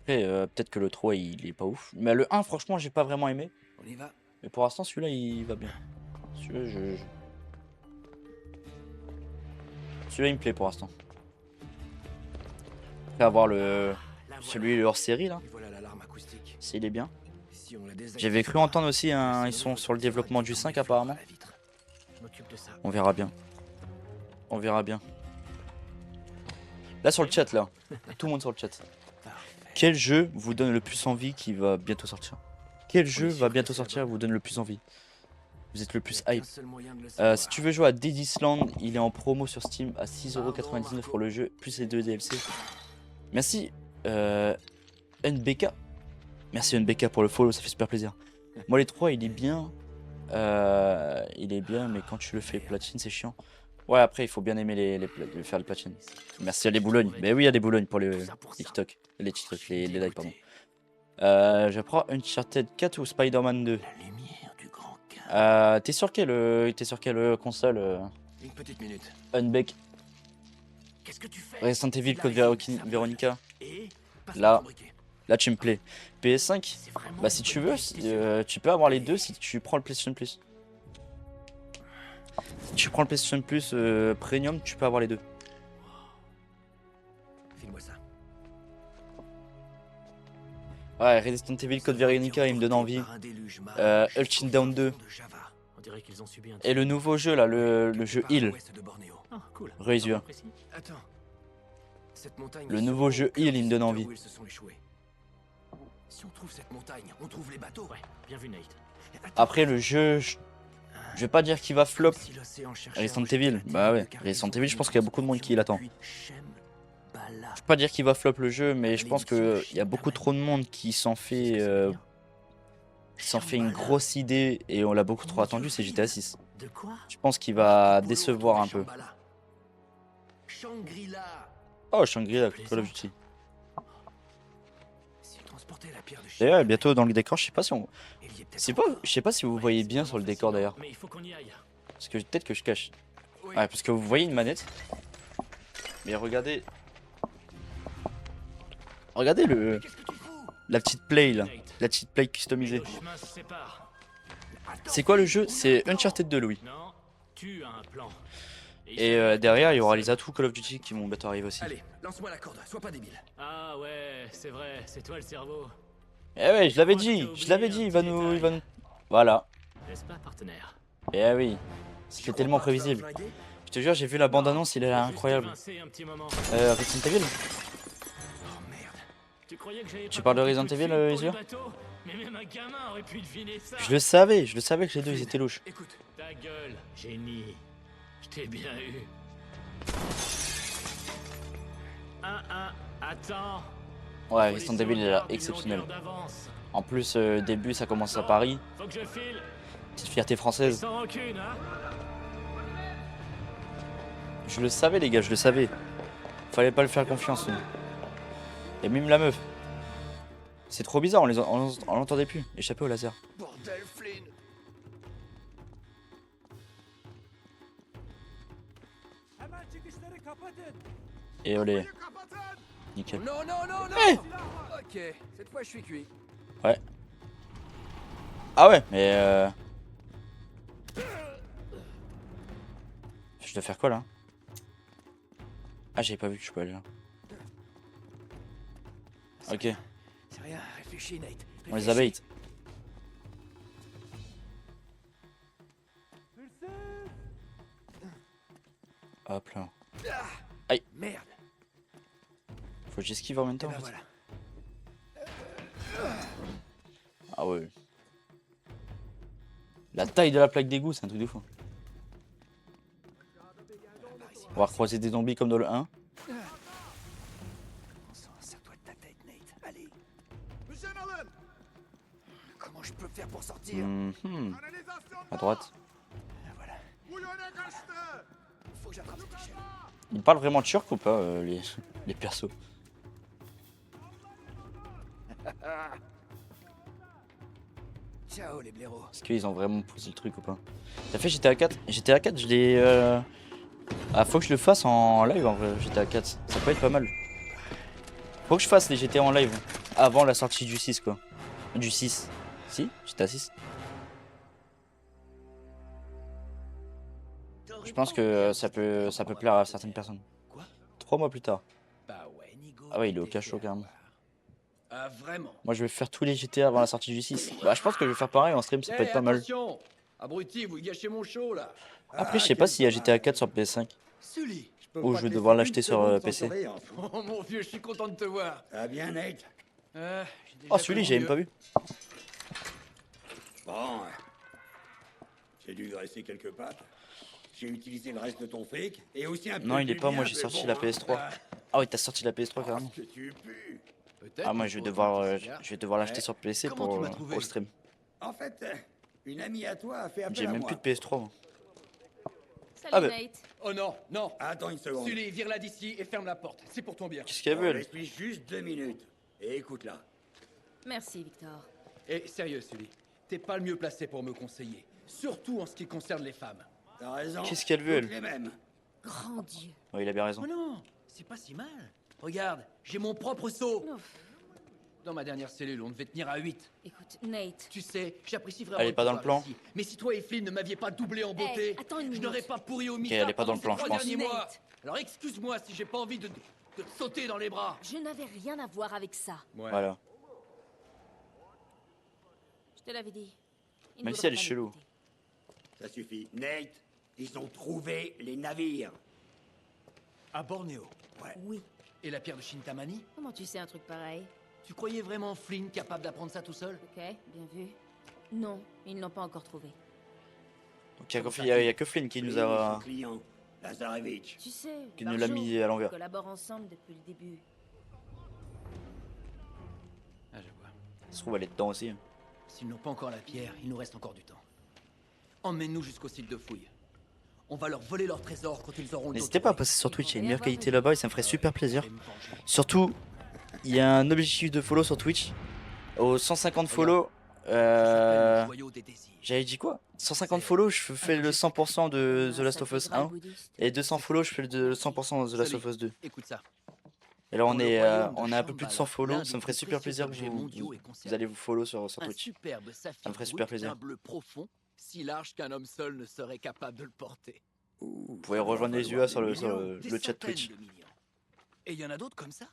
Après, peut-être que le 3 il est pas ouf. Mais le 1, franchement, j'ai pas vraiment aimé. On y va. Mais pour l'instant, celui-là il va bien. Celui-là, celui-là il me plaît pour l'instant. Après avoir le... La celui hors série là, Et voilà l'alarme acoustique. s'il est bien. Si on la désactive, J'avais cru entendre aussi un... Ils sont sur le développement du 5 apparemment. la vitre. Je m'occupe de ça. On verra bien. On verra bien. Là sur le chat là, tout le monde sur le chat. Quel jeu vous donne le plus envie qui va bientôt sortir? Quel jeu va bientôt sortir et vous donne le plus envie? Vous êtes le plus hype. Si tu veux jouer à Dead Island, il est en promo sur Steam à 6,99€ pour le jeu, plus les 2 DLC. Merci NBK. Merci NBK pour le follow, ça fait super plaisir. Moi les 3 il est bien. Mais quand tu le fais platine c'est chiant. Ouais après il faut bien aimer faire le platine. Merci à les Boulognes. Mais oui il y a des Boulognes pour les TikTok. Les TikTok, les likes pardon. Je prends Uncharted 4 ou Spider-Man 2. La lumière du grand Khan. T'es sur quelle console Une petite minute. Unbeck, Qu'est-ce que tu fais? Resident Evil, Il Code arrive au Veronica. Et Là. passe-moi ton briquet. Là tu me plais. PS5, C'est vraiment bah si une tu bonne veux, tu peux avoir les deux si tu prends le PlayStation Plus. Si tu prends le PlayStation Plus Premium, tu peux avoir les deux. File-moi ça. Ouais, Resident Evil, Code Veronica, il me donne envie. Ultimate Down 2. On dirait qu'ils ont subi un Et le nouveau jeu là, le jeu Hill. Ah, cool. Raise You. Attends. Cette montagne Le est nouveau sûrement jeu au cœur Hill, il me donne du envie. secteur où ils se sont échoués. Si on trouve cette montagne, on trouve les bateaux. Ouais, bien vu Nate. Attends, Après le jeu, je vais pas dire qu'il va flop. si l'océan cherchait à Resident rejeter Evil, la Terre, bah le ouais. carré Resident sont Evil, je pense qu'il y a beaucoup de monde qui l'attend. puis Shembhala. Je vais pas dire qu'il va flop le jeu, mais je pense qu'il y a beaucoup trop de monde qui s'en fait, une grosse idée et on l'a beaucoup trop attendu, c'est GTA 6. De quoi? Je pense qu'il va décevoir un peu. Shangri-La. Oh, Shangri-La, Call of Duty. Si on transportait la pierre de D'ailleurs, Shembhala, bientôt dans le décor, je sais pas si on... il y est peut-être C'est pas, je sais pas si vous voyez bien sur le décor d'ailleurs. Mais il faut qu'on y aille. Parce que peut-être que je cache. Oui. Ouais, parce que vous voyez une manette. Mais regardez. Regardez Qu'est-ce que tu fous? la petite play là. Nate, La petite play customisée. nos chemins se séparent. C'est quoi le jeu? C'est Uncharted 2, Louis. Non, tu as un plan. Et derrière, il y aura les atouts Call of Duty qui vont bientôt arriver aussi. Allez, lance-moi la corde, sois pas débile. Ah ouais, c'est vrai, c'est toi le cerveau. Eh ouais, je l'avais dit, il va nous. Voilà. N'est-ce pas, partenaire? Eh oui. C'était tellement prévisible. Je te jure, j'ai vu la bande-annonce, il est incroyable. Un petit moment. Resident Evil? Oh merde. Tu croyais que j'avais Tu pas parles de compris Resident tout de Evil, suite pour les Ezio? bateaux? Mais même un gamin aurait pu deviner ça. Je le savais que les deux ils étaient louches. Écoute, Ta gueule, génie. Je t'ai bien eu. 1-1, attends. Ouais, Resident Evil il est là, Policier, exceptionnel. longueur d'avance. En plus, début ça commence à Paris. Faut que je file. Petite fierté Et française. sans rancune, hein. Je le savais les gars, je le savais. Fallait pas le faire confiance. Et même la meuf. C'est trop bizarre, on l'entendait plus. Échappé au laser. bordel, Flynn. Et olé. Nickel. Non, non, non, non. Eh Ok, cette fois je suis cuit. Ouais. Ah ouais, mais je dois faire quoi là? Ah j'avais pas vu que je peux aller là. Ok, C'est rien, réfléchis, Nate. on les abeilles. Hop là. Merde. Faut que j'esquive en même Et temps en ben fait. voilà. Ah ouais. La taille de la plaque d'égout, c'est un truc de fou. On va recroiser des zombies comme dans le 1. Serre-toi de ta tête, Nate. Allez. Monsieur Nolan, Comment je peux faire pour sortir? Mhm. canalisation À droite. Voilà. bouillonnez cacheté. Faut que j'attrape cette échelle. Ils parlent vraiment turc ou pas les persos? Ciao, les blaireaux. Est-ce qu'ils ont vraiment posé le truc ou pas? T'as fait GTA 4? GTA 4 je l'ai... Ah faut que je le fasse en live en vrai, GTA 4. Ça peut être pas mal. Faut que je fasse les GTA en live. Avant la sortie du 6 quoi. Du 6. Si? GTA 6. Je pense que ça peut plaire à certaines personnes. Quoi? 3 mois plus tard. Bah ouais, Nigo. Ah ouais, il est au cachot carrément. Ah, vraiment? Moi je vais faire tous les GTA avant la sortie du 6. Bah je pense que je vais faire pareil en stream, ça peut être pas mal. Attention, abruti, vous gâchez mon show là. Après je sais pas s'il y a GTA 4 sur PS5. Sully. Ou je vais devoir l'acheter sur PC. Oh mon vieux, je suis content de te voir. Ça va bien, Nate? J'ai déjà Oh celui-là j'ai même pas vu. Bon. J'ai dû graisser quelques pattes. J'ai utilisé le reste de ton fric et aussi un peu Non il du est pas, moi mien, j'ai mais sorti bon, la hein. PS3. Ah oui, t'as sorti la PS3 carrément. Que tu pues. Peut-être. Ah moi qu'il je vais faut devoir, fumer un cigare. je vais devoir l'acheter Ouais. sur PC Comment tu m'as trouvé pour le stream. En fait, une amie à toi a fait appel J'ai à même moi. plus de PS3 moi. Salut Ah, bah. Nate. Oh non, non. Attends une seconde. Sully, vire-la d'ici et ferme la porte. C'est pour ton bien. Qu'est-ce qu'elle Bon, veut elle? laisse-lui juste 2 minutes. Et écoute-la. Merci Victor. Et sérieux, Sully, t'es pas le mieux placé pour me conseiller. Surtout en ce qui concerne les femmes. T'as raison. Qu'est-ce qu'elle veut, toutes elle? les mêmes. Grand Dieu. Oh, il a bien raison. Oh non, c'est pas si mal. Regarde, j'ai mon propre seau. Ouf. Dans ma dernière cellule, on devait tenir à 8. Écoute, Nate. Tu sais, j'apprécie vraiment. Elle est de pas dans le t'avoir plan. ici. Mais si toi et Flynn ne m'aviez pas doublé en beauté, Hey, attends une je minute. n'aurais pas pourri au mitard elle est pas dans le pendant plan, ces je 3 pense. derniers mois. Nate. Alors excuse-moi si j'ai pas envie de te sauter dans les bras. Je n'avais rien à voir avec ça. Ouais. Voilà. Je te l'avais dit. Il Même ne si elle est voudra pas chelou. m'écouter. Ça suffit. Nate, ils ont trouvé les navires. À Bornéo. Oui. Et la pierre de Shintamani? Comment tu sais un truc pareil? Tu croyais vraiment Flynn capable d'apprendre ça tout seul? Ok, bien vu. Non, ils ne l'ont pas encore trouvé. Donc il y a que Flynn qui nous Flynn et a, son client, Lazarevitch. Tu sais, qui nous l'a mis à on l'envers. collabore ensemble depuis le début. Ah, je vois. Ça se trouve elle est dedans aussi. S'ils n'ont pas encore la pierre, il nous reste encore du temps. Emmène-nous jusqu'au site de fouille. On va leur voler leur trésor quand ils auront le dos N'hésitez pas à tourné. passer sur Twitch, il y a une Et meilleure avoir qualité raison. là-bas et ça me ferait super plaisir. Je vais me venger. Surtout, il y a un objectif de follow sur Twitch. Aux 150 follow, Ça s'appelle le joyau des désirs. j'avais dit quoi? 150 follow, je fais le 100% de The Last of Us 1. Et 200 follow, je fais le 100% de The Last of Us 2. Écoute ça. Et là on Dans le est, royaume de on est un peu plus de 100 Shambhala, follow, l'un ça des me ferait plus super précieux plaisir que objets mondiaux vous est conservé. allez vous follow sur Un Twitch. superbe saphir Ça me ferait brut super plaisir. d'un bleu profond, si large qu'un homme seul ne serait capable de le porter. Vous pouvez rejoindre les UA sur le chat Des Twitch. centaines de millions. Et il y en a d'autres comme ça?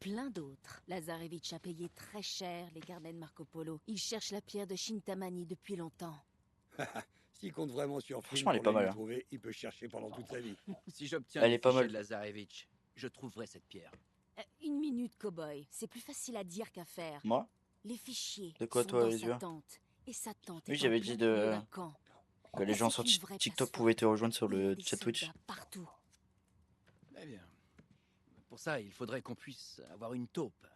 Plein d'autres. Lazarevitch a payé très cher les carnets de Marco Polo. Il cherche la pierre de Shintamani depuis longtemps. S'il compte vraiment sur Flynn Franchement, elle est pour pas la mal, lui trouver, il peut chercher pendant toute sa vie. Si j'obtiens Elle les est pas fichiers mal. de Lazarevitch, je trouverai cette pierre. Une minute, cowboy. C'est plus facile à dire qu'à faire. Moi? Les fichiers De quoi, sont toi, dans les sa yeux tente. Et sa tente Oui, est en j'avais plein dit milieu de- d'un camp. Que les Et gens c'est sur une vraie TikTok passerelle. pouvaient te rejoindre sur Il y a le des chat Twitch. soldats partout. Eh bien. Pour ça, il faudrait qu'on puisse avoir une taupe.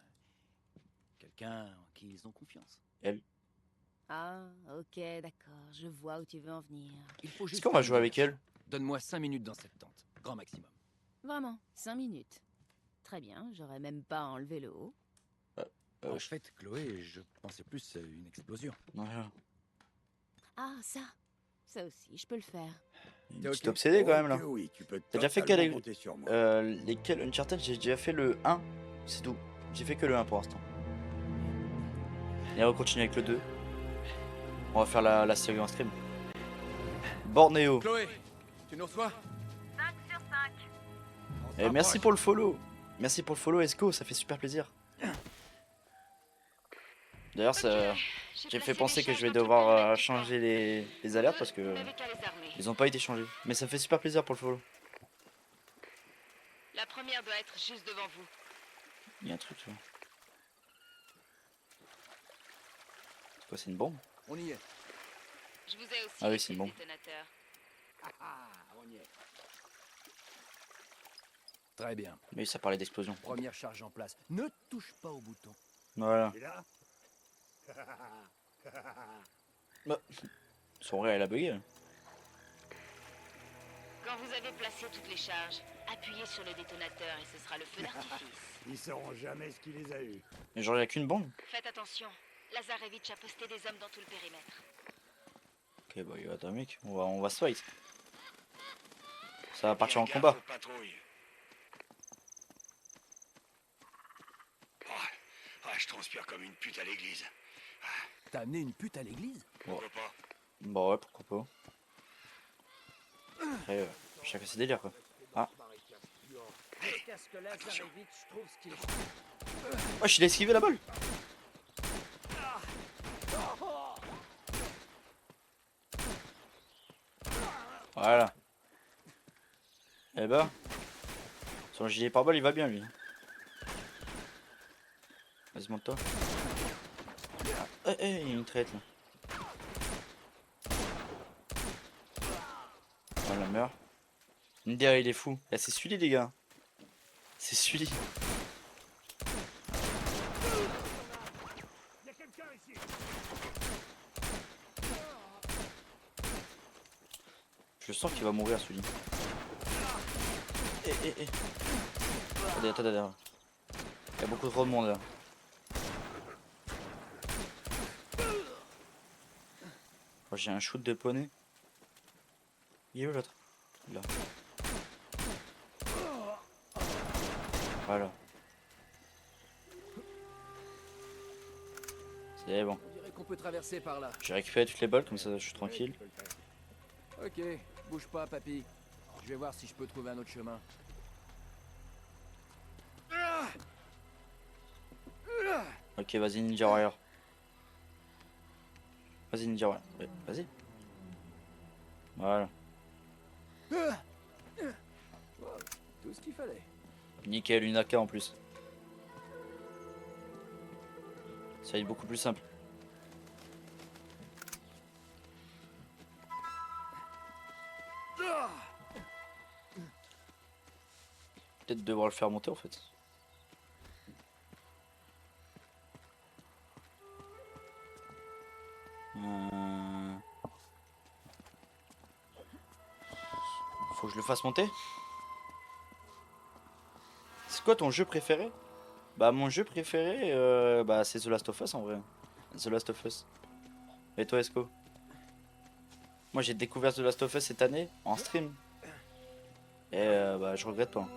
Quelqu'un en qui ils ont confiance. Ah, ok, d'accord. Je vois où tu veux en venir. Il faut Est-ce juste qu'on va une jouer avec diversion. elle? Donne-moi 5 minutes dans cette tente. Grand maximum. Vraiment, 5 minutes. Très bien, j'aurais même pas enlevé le haut. En fait, Chloé, je pensais plus à une explosion. Voilà. Ah, ça. Ça aussi, je peux le faire. Une T'es petite ok? obsédée quand même là. Oh que oui, tu peux T'as déjà fait totalement quel- compter sur moi. Lesquels Uncharted? J'ai déjà fait le 1, c'est tout. J'ai fait que le 1 pour l'instant. Et on va continuer avec le 2. On va faire la série en stream. Bornéo. Chloé, tu nous reçois? Et merci pour le follow. Merci pour le follow, Esco, ça fait super plaisir. D'ailleurs, ça, j'ai fait penser que je vais devoir changer les alertes parce que ils ont pas été changés. Mais ça fait super plaisir pour le follow. La première doit être juste devant vous. Il y a un truc là. C'est quoi, c'est une bombe? On y est. Je vous ai aussi Ah oui, laissé c'est le bon. détonateur. On y est. Très bien. Mais ça parlait d'explosion. Première charge en place. Ne touche pas au bouton. Voilà. Tu es là? Son rire, elle a bugué. Là. Quand vous avez placé toutes les charges, appuyez sur le détonateur et ce sera le feu d'artifice. Ils sauront jamais ce qui les a eus. Mais genre, il y a qu'une bombe. Faites attention, Lazarevitch a posté des hommes dans tout le périmètre. Ok, bah attends mec, on va se fight. Ça va partir en combat. Je transpire comme une pute à l'église. T'as amené une pute à l'église? Pourquoi pas? Bah ouais, pourquoi pas. Après, chacun ses délires quoi. Ah. Oh, il a esquivé la balle. Voilà. Eh ben, son gilet pare-balles il va bien lui. Vas-y, monte-toi. Il y a une traite là. Voilà, meurt. Nder il est fou. Eh, c'est celui les gars. C'est celui. Je sens qu'il va mourir celui. Eh. Attendez. Il y a beaucoup trop de monde là. Oh, j'ai un shoot de poney. Il est où l'autre? Là. Voilà. C'est bon. On dirait qu'on peut traverser par là. J'ai récupéré toutes les balles, comme ça je suis tranquille. Ok, bouge pas, papy. Je vais voir si je peux trouver un autre chemin. Ok, vas-y Ninja Warrior. Vas-y Ninja Warrior. Ouais, vas-y. Voilà. Tout ce qu'il fallait. Nickel, une AK en plus. Ça va être beaucoup plus simple. Peut-être devoir le faire monter en fait. Faut que je le fasse monter. C'est quoi ton jeu préféré? Bah mon jeu préféré, bah c'est The Last of Us en vrai. The Last of Us. Et toi Esco? Moi j'ai découvert The Last of Us cette année en stream. Et bah je regrette pas.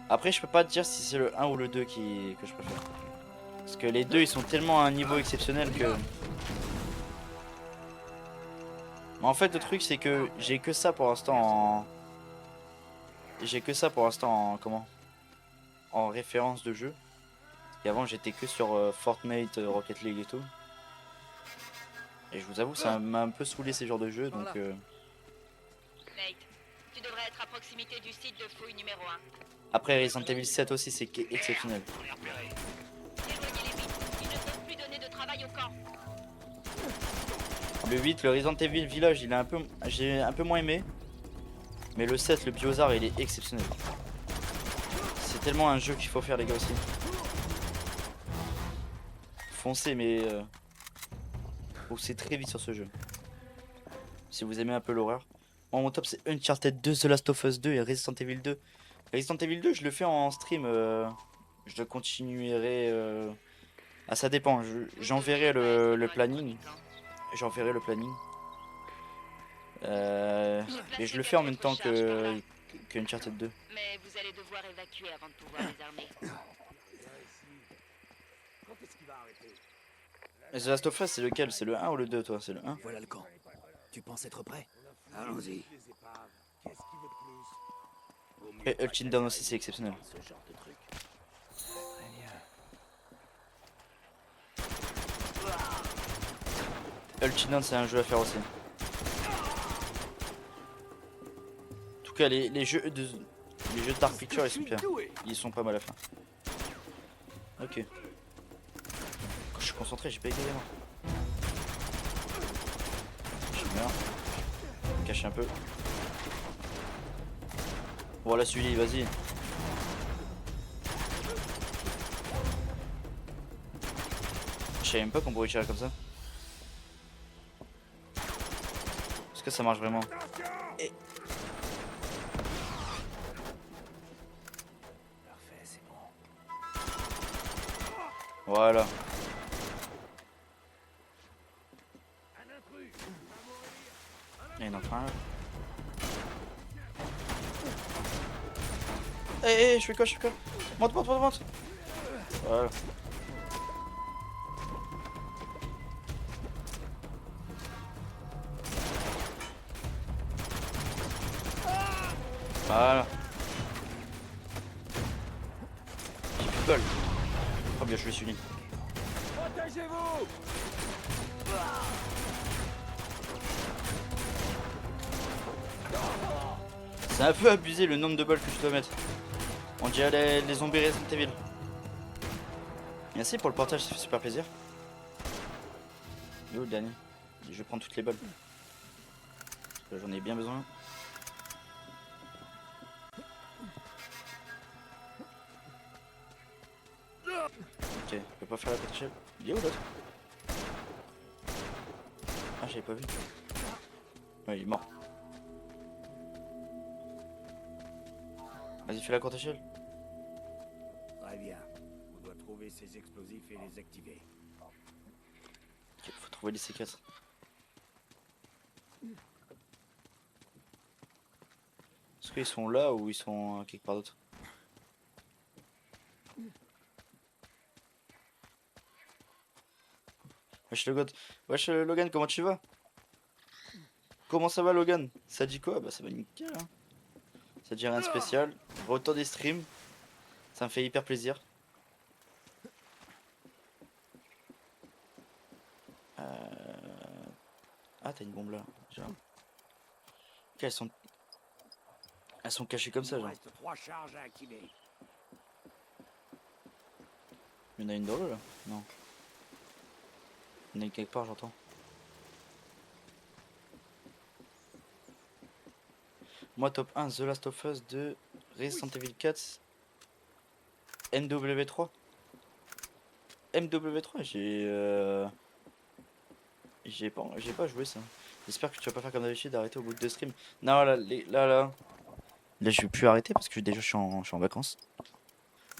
Après je peux pas te dire si c'est le 1 ou le 2 que je préfère. Parce que les deux ils sont tellement à un niveau exceptionnel que... Mais en fait le truc c'est que j'ai que ça pour l'instant en... J'ai que ça pour l'instant en... Comment? En référence de jeu. Et avant j'étais que sur Fortnite, Rocket League et tout. Et je vous avoue ça m'a un peu saoulé ces genres de jeux donc... Nate, tu devrais être à proximité du site de fouille numéro 1. Après Resident Evil 7 aussi c'est exceptionnel. Éloignez-les vite, ils ne peuvent plus donner de travail au camp. Le 8, le Resident Evil Village, j'ai un peu moins aimé. Mais le 7, le Biozar, il est exceptionnel. C'est tellement un jeu qu'il faut faire les gars aussi. Foncez mais... Foncez très vite sur ce jeu. Si vous aimez un peu l'horreur. Moi mon top c'est Uncharted 2, The Last of Us 2 et Resident Evil 2. Resident Evil 2 je le fais en stream. Je le continuerai... Ah ça dépend, j'enverrai le planning. J'enverrai le planning. Mais je le fais en même temps que Uncharted 2. Mais vous allez devoir évacuer avant de pouvoir les armer. The Last of Us c'est lequel? C'est le 1 ou le 2 toi? C'est le 1? Voilà le camp. Tu penses être prêt? Allons-y. Et Until Dawn aussi c'est exceptionnel. Until Dawn c'est un jeu à faire aussi. En tout cas les jeux de Dark Pictures ils sont bien. Ils sont pas mal à faire. Ok. Quand je suis concentré j'ai pas égayé moi. Je meurs. Cache un peu. Voilà celui-là, vas-y. Je savais même pas qu'on pouvait tirer comme ça. Est-ce que ça marche vraiment? Et... Parfait, c'est bon. Voilà. Il y en a un là. Eh, je fais quoi, Monte. Voilà. Voilà. J'ai plus de balles. Oh bien, je suis uni. Protégez-vous! C'est un peu abusé le nombre de balles que je dois mettre. On dirait les zombies Resident Evil. Merci pour le partage, ça fait super plaisir. Et où le dernier? Je vais prendre toutes les balles. J'en ai bien besoin. pas faire la courte échelle. Il est où l'autre? Ah, j'avais pas vu. Ouais, il est mort. Vas-y, fais la courte échelle. Très bien. On doit trouver ces explosifs et les activer. Ok, faut trouver les C4. Est-ce qu'ils sont là ou ils sont quelque part d'autre? Wesh Wesh Logan, comment tu vas? Comment ça va Logan? Ça dit quoi? Bah ça va nickel hein. Ça dit rien de spécial. Retour des streams. Ça me fait hyper plaisir. Ah t'as une bombe là. Genre. Ok, elles sont cachées comme ça Il genre. reste 3 charges à activer. Il y en a une dans l'eau là? Non. Il y en a une quelque part j'entends. Moi top 1 The Last of Us 2 Resident Evil 4 MW3. MW3 j'ai pas joué ça. J'espère que tu vas pas faire comme d'habitude d'arrêter au bout de 2 streams. Non là là je vais plus arrêter parce que déjà je suis en vacances.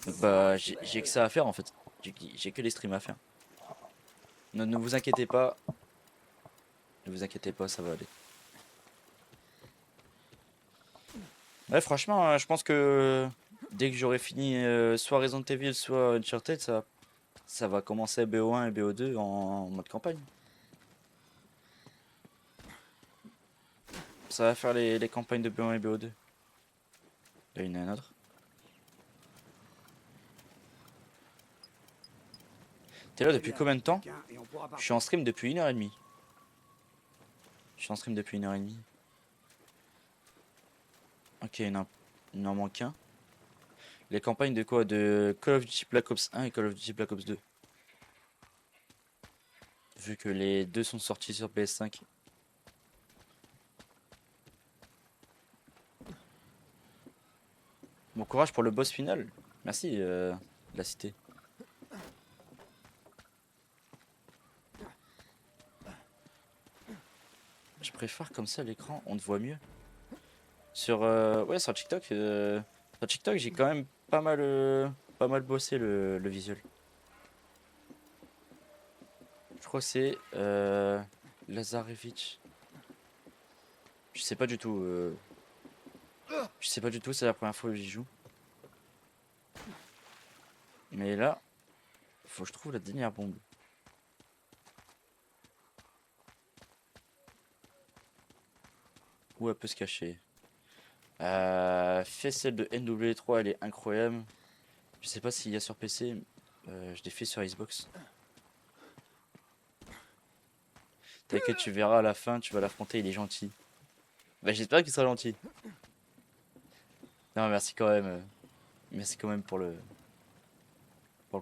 Donc bah j'ai que ça à faire en fait. J'ai que les streams à faire. Ne vous inquiétez pas. Ne vous inquiétez pas, ça va aller. Ouais franchement je pense que dès que j'aurai fini soit Resident Evil soit Uncharted ça va commencer BO1 et BO2 en mode campagne. Ça va faire les campagnes de BO1 et BO2. Là il y en a un autre. T'es là depuis combien de temps? Je suis en stream depuis 1h30. Je suis en stream depuis 1h30. Ok, il en manque un. Les campagnes de quoi? De Call of Duty Black Ops 1 et Call of Duty Black Ops 2. Vu que les deux sont sortis sur PS5. Bon courage pour le boss final. Merci la cité. Je préfère comme ça l'écran, on te voit mieux. Sur ouais sur TikTok, j'ai quand même pas mal bossé le visuel. Je crois que c'est Lazarevich. Je sais pas du tout. Je sais pas du tout, c'est la première fois que j'y joue. Mais là, faut que je trouve la dernière bombe. Où elle peut se cacher? Fait celle de NW3, elle est incroyable. Je sais pas s'il y a sur PC. Je l'ai fait sur Xbox. T'inquiète, tu verras à la fin, tu vas l'affronter, il est gentil. Bah j'espère qu'il sera gentil. Non merci quand même. Merci quand même pour le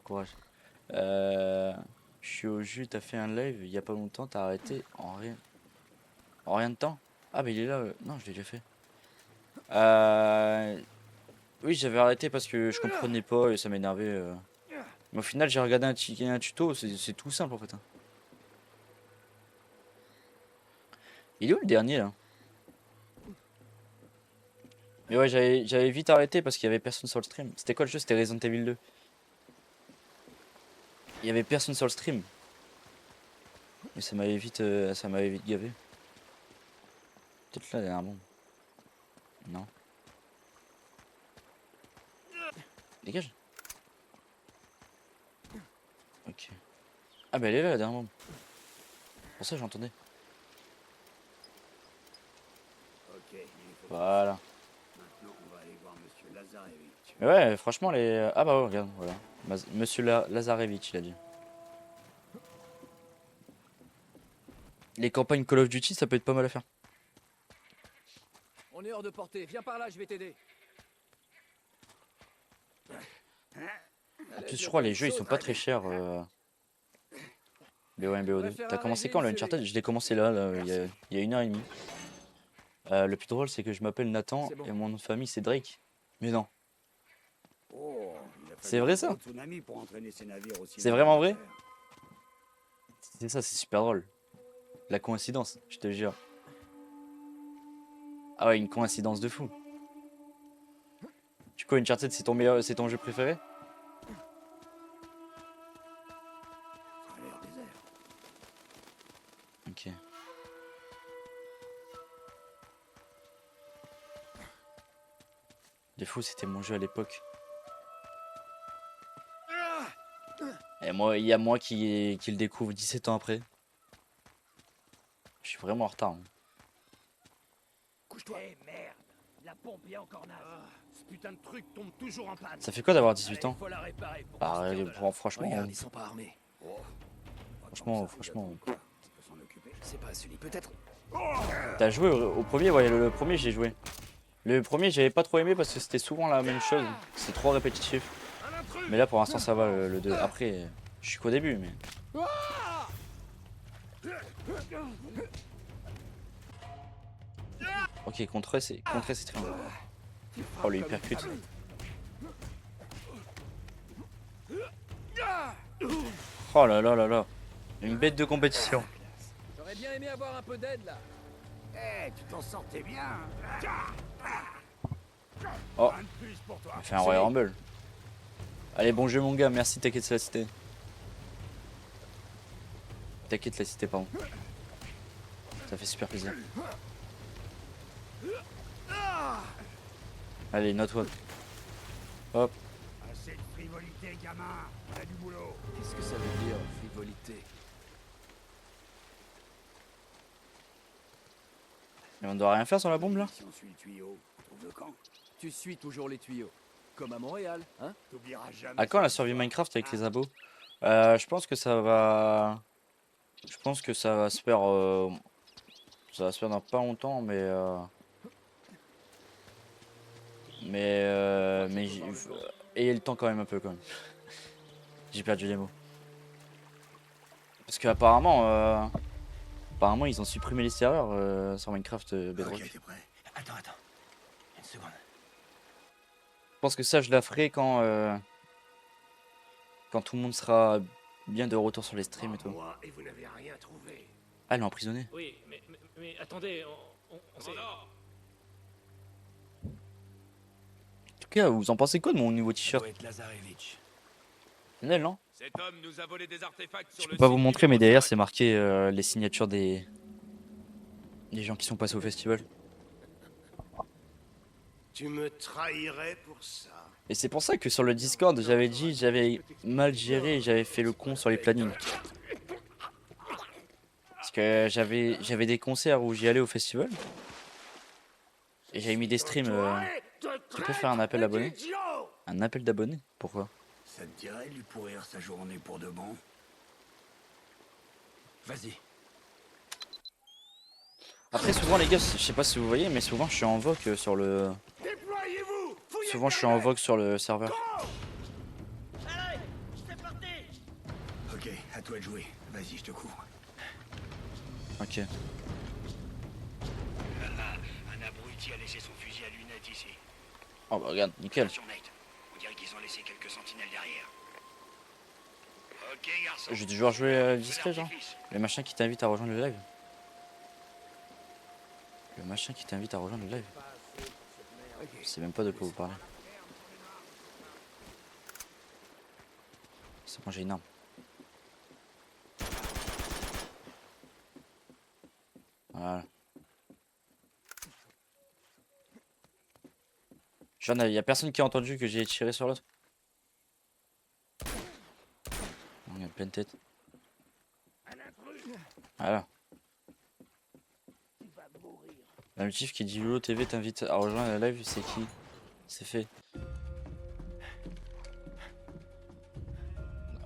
courage. Je suis au jus, t'as fait un live il y a pas longtemps, t'as arrêté en rien de temps. Ah bah il est là, non je l'ai déjà fait. Oui j'avais arrêté parce que je comprenais pas et ça m'énervait. Mais au final j'ai regardé un tuto, c'est tout simple en fait. Il est où le dernier là? Mais ouais j'avais vite arrêté parce qu'il y avait personne sur le stream. C'était quoi le jeu? C'était Resident Evil 2. Il y avait personne sur le stream. Mais ça m'avait vite gavé. Peut-être là derrière bon. Non. Dégage. Ok. Ah bah elle est là derrière moi. Pour ça j'entendais. Voilà. Maintenant, on va aller voir Monsieur Lazarevich. Mais ouais franchement les... Ah bah ouais regarde voilà. Monsieur Lazarevich il a dit. Les campagnes Call of Duty ça peut être pas mal à faire. On est hors de portée. Viens par là, je vais t'aider. En plus je crois les jeux ils sont pas très chers. BO1 BO2. T'as commencé quand le Uncharted? Je l'ai commencé là il y a 1h30. Le plus drôle c'est que je m'appelle Nathan et mon nom de famille c'est Drake. Mais non. Oh, il a C'est vrai ça? Tsunami pour entraîner ses navires aussi. C'est vraiment vrai? C'est ça, c'est super drôle. La coïncidence, je te jure. Ah ouais, une coïncidence de fou. Du coup, Uncharted, c'est ton jeu préféré? Ok. De fou, c'était mon jeu à l'époque. Et moi, il y a moi qui le découvre 17 ans après. Je suis vraiment en retard. Hein. Couche-toi. Eh merde, la pompe est encore naze. Ce putain de truc tombe toujours en panne. Ça fait quoi d'avoir 18 ans? Faut la réparer pour Bah, franchement, Regarde, ils sont pas armés. franchement. Je sais pas, Sully, peut-être. T'as joué au premier? Ouais, le premier, j'ai joué. Le premier, j'avais pas trop aimé parce que c'était souvent la même chose. C'est trop répétitif. Mais là, pour l'instant, ça va le 2. Après, je suis qu'au début, mais. Ok, contre c'est très bien. Oh, le hypercute. Oh là là là là. Une bête de compétition. J'aurais bien aimé avoir un peu d'aide là. Eh, tu t'en sortais bien. Oh, il a fait un Royal Rumble. Allez, bon jeu mon gars, merci, t'inquiète la cité. T'inquiète la cité, pardon. Ça fait super plaisir. Allez, note one. Hop. Assez de frivolité, gamin. On a du boulot. Qu'est-ce que ça veut dire, frivolité? Et on doit rien faire sur la bombe là? Si on suit le tuyau, on trouve le camp. Tu suis toujours les tuyaux. Comme à Montréal, hein? T'oublieras jamais. À quand la survie Minecraft avec les abos? Je pense que ça va. Je pense que ça va se faire. Ça va se faire dans pas longtemps, mais. Ayez le temps quand même un peu quand même. J'ai perdu les mots. Parce qu'apparemment. Apparemment ils ont supprimé les serveurs sur Minecraft Bedrock. Ok, t'es prêt. Attends. Une seconde. Je pense que ça je la ferai quand tout le monde sera bien de retour sur les streams et tout. Moi, et vous n'avez rien trouvé. Ah, elle est emprisonnée. Oui, mais attendez, on s'est... En tout cas, vous en pensez quoi de mon nouveau t-shirt? Doit être Lazarevitch. C'est elle, non? Cet homme nous a volé des artefacts sur Je le peux pas site vous du montrer, mais Nouveau derrière Sarek. c'est marqué les signatures des gens qui sont passés au festival. Tu me trahirais pour ça. Et c'est pour ça que sur le Discord, j'avais dit, j'avais mal géré, j'avais fait le con sur les plannings. Parce que j'avais des concerts où j'y allais au festival. Et j'avais mis des streams. Tu peux faire un appel d'abonnés? Un appel d'abonnés? Pourquoi? Ça te dirait de lui pourrir sa journée pour de bon? Vas-y. Après, souvent, les gars, je sais pas si vous voyez, mais souvent je suis en vogue sur le. Déployez-vous! Souvent, je suis en vogue sur le serveur. Ok, à toi de jouer. Vas-y, je te couvre. Ok. Un abruti a laissé son fusil à lunettes ici. Oh bah regarde, nickel. Attention, Nate. On dirait qu'ils ont laissé quelques sentinelles derrière. Ok, garçon. Je vais toujours jouer discret, genre. Le machin qui t'invite à rejoindre le live. Le machin qui t'invite à rejoindre le live. Je sais même pas de quoi vous parlez. C'est bon, j'ai une arme. Voilà. Il y a personne qui a entendu que j'ai tiré sur l'autre. Il y a plein de tête. Voilà. La motif qui dit Lolo TV t'invite à rejoindre la live, c'est qui? C'est fait.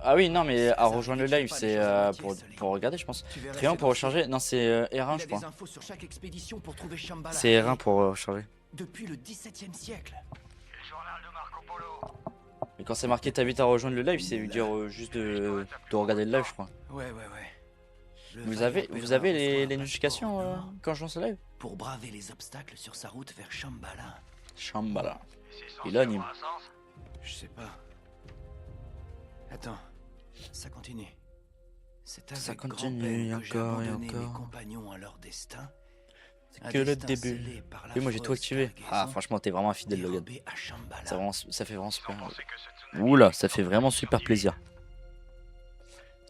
Ah oui, non, mais à rejoindre le live, c'est pour regarder, je pense. Triangle pour recharger. Non, c'est R1, je crois. Infos sur chaque expédition pour trouver Shambhala. C'est R1 pour recharger. Depuis le XVIIe siècle. Le journal de Marco Polo. Mais quand c'est marqué t'invite à rejoindre le live, c'est dire juste de regarder le live, je crois. Ouais. Vous avez les notifications quand je lance le live? Pour braver les obstacles sur sa route vers Shambhala. Shambhala. Il anime. Je sais pas. Attends, ça continue. C'est Ça avec continue, grand-peine que j'ai encore et abandonné mes encore. compagnons à leur destin. C'est que le début. Oui, moi j'ai tout activé. Ah, franchement, t'es vraiment un fidèle, Logan. Ça fait vraiment super. Oula, ça fait vraiment super plaisir.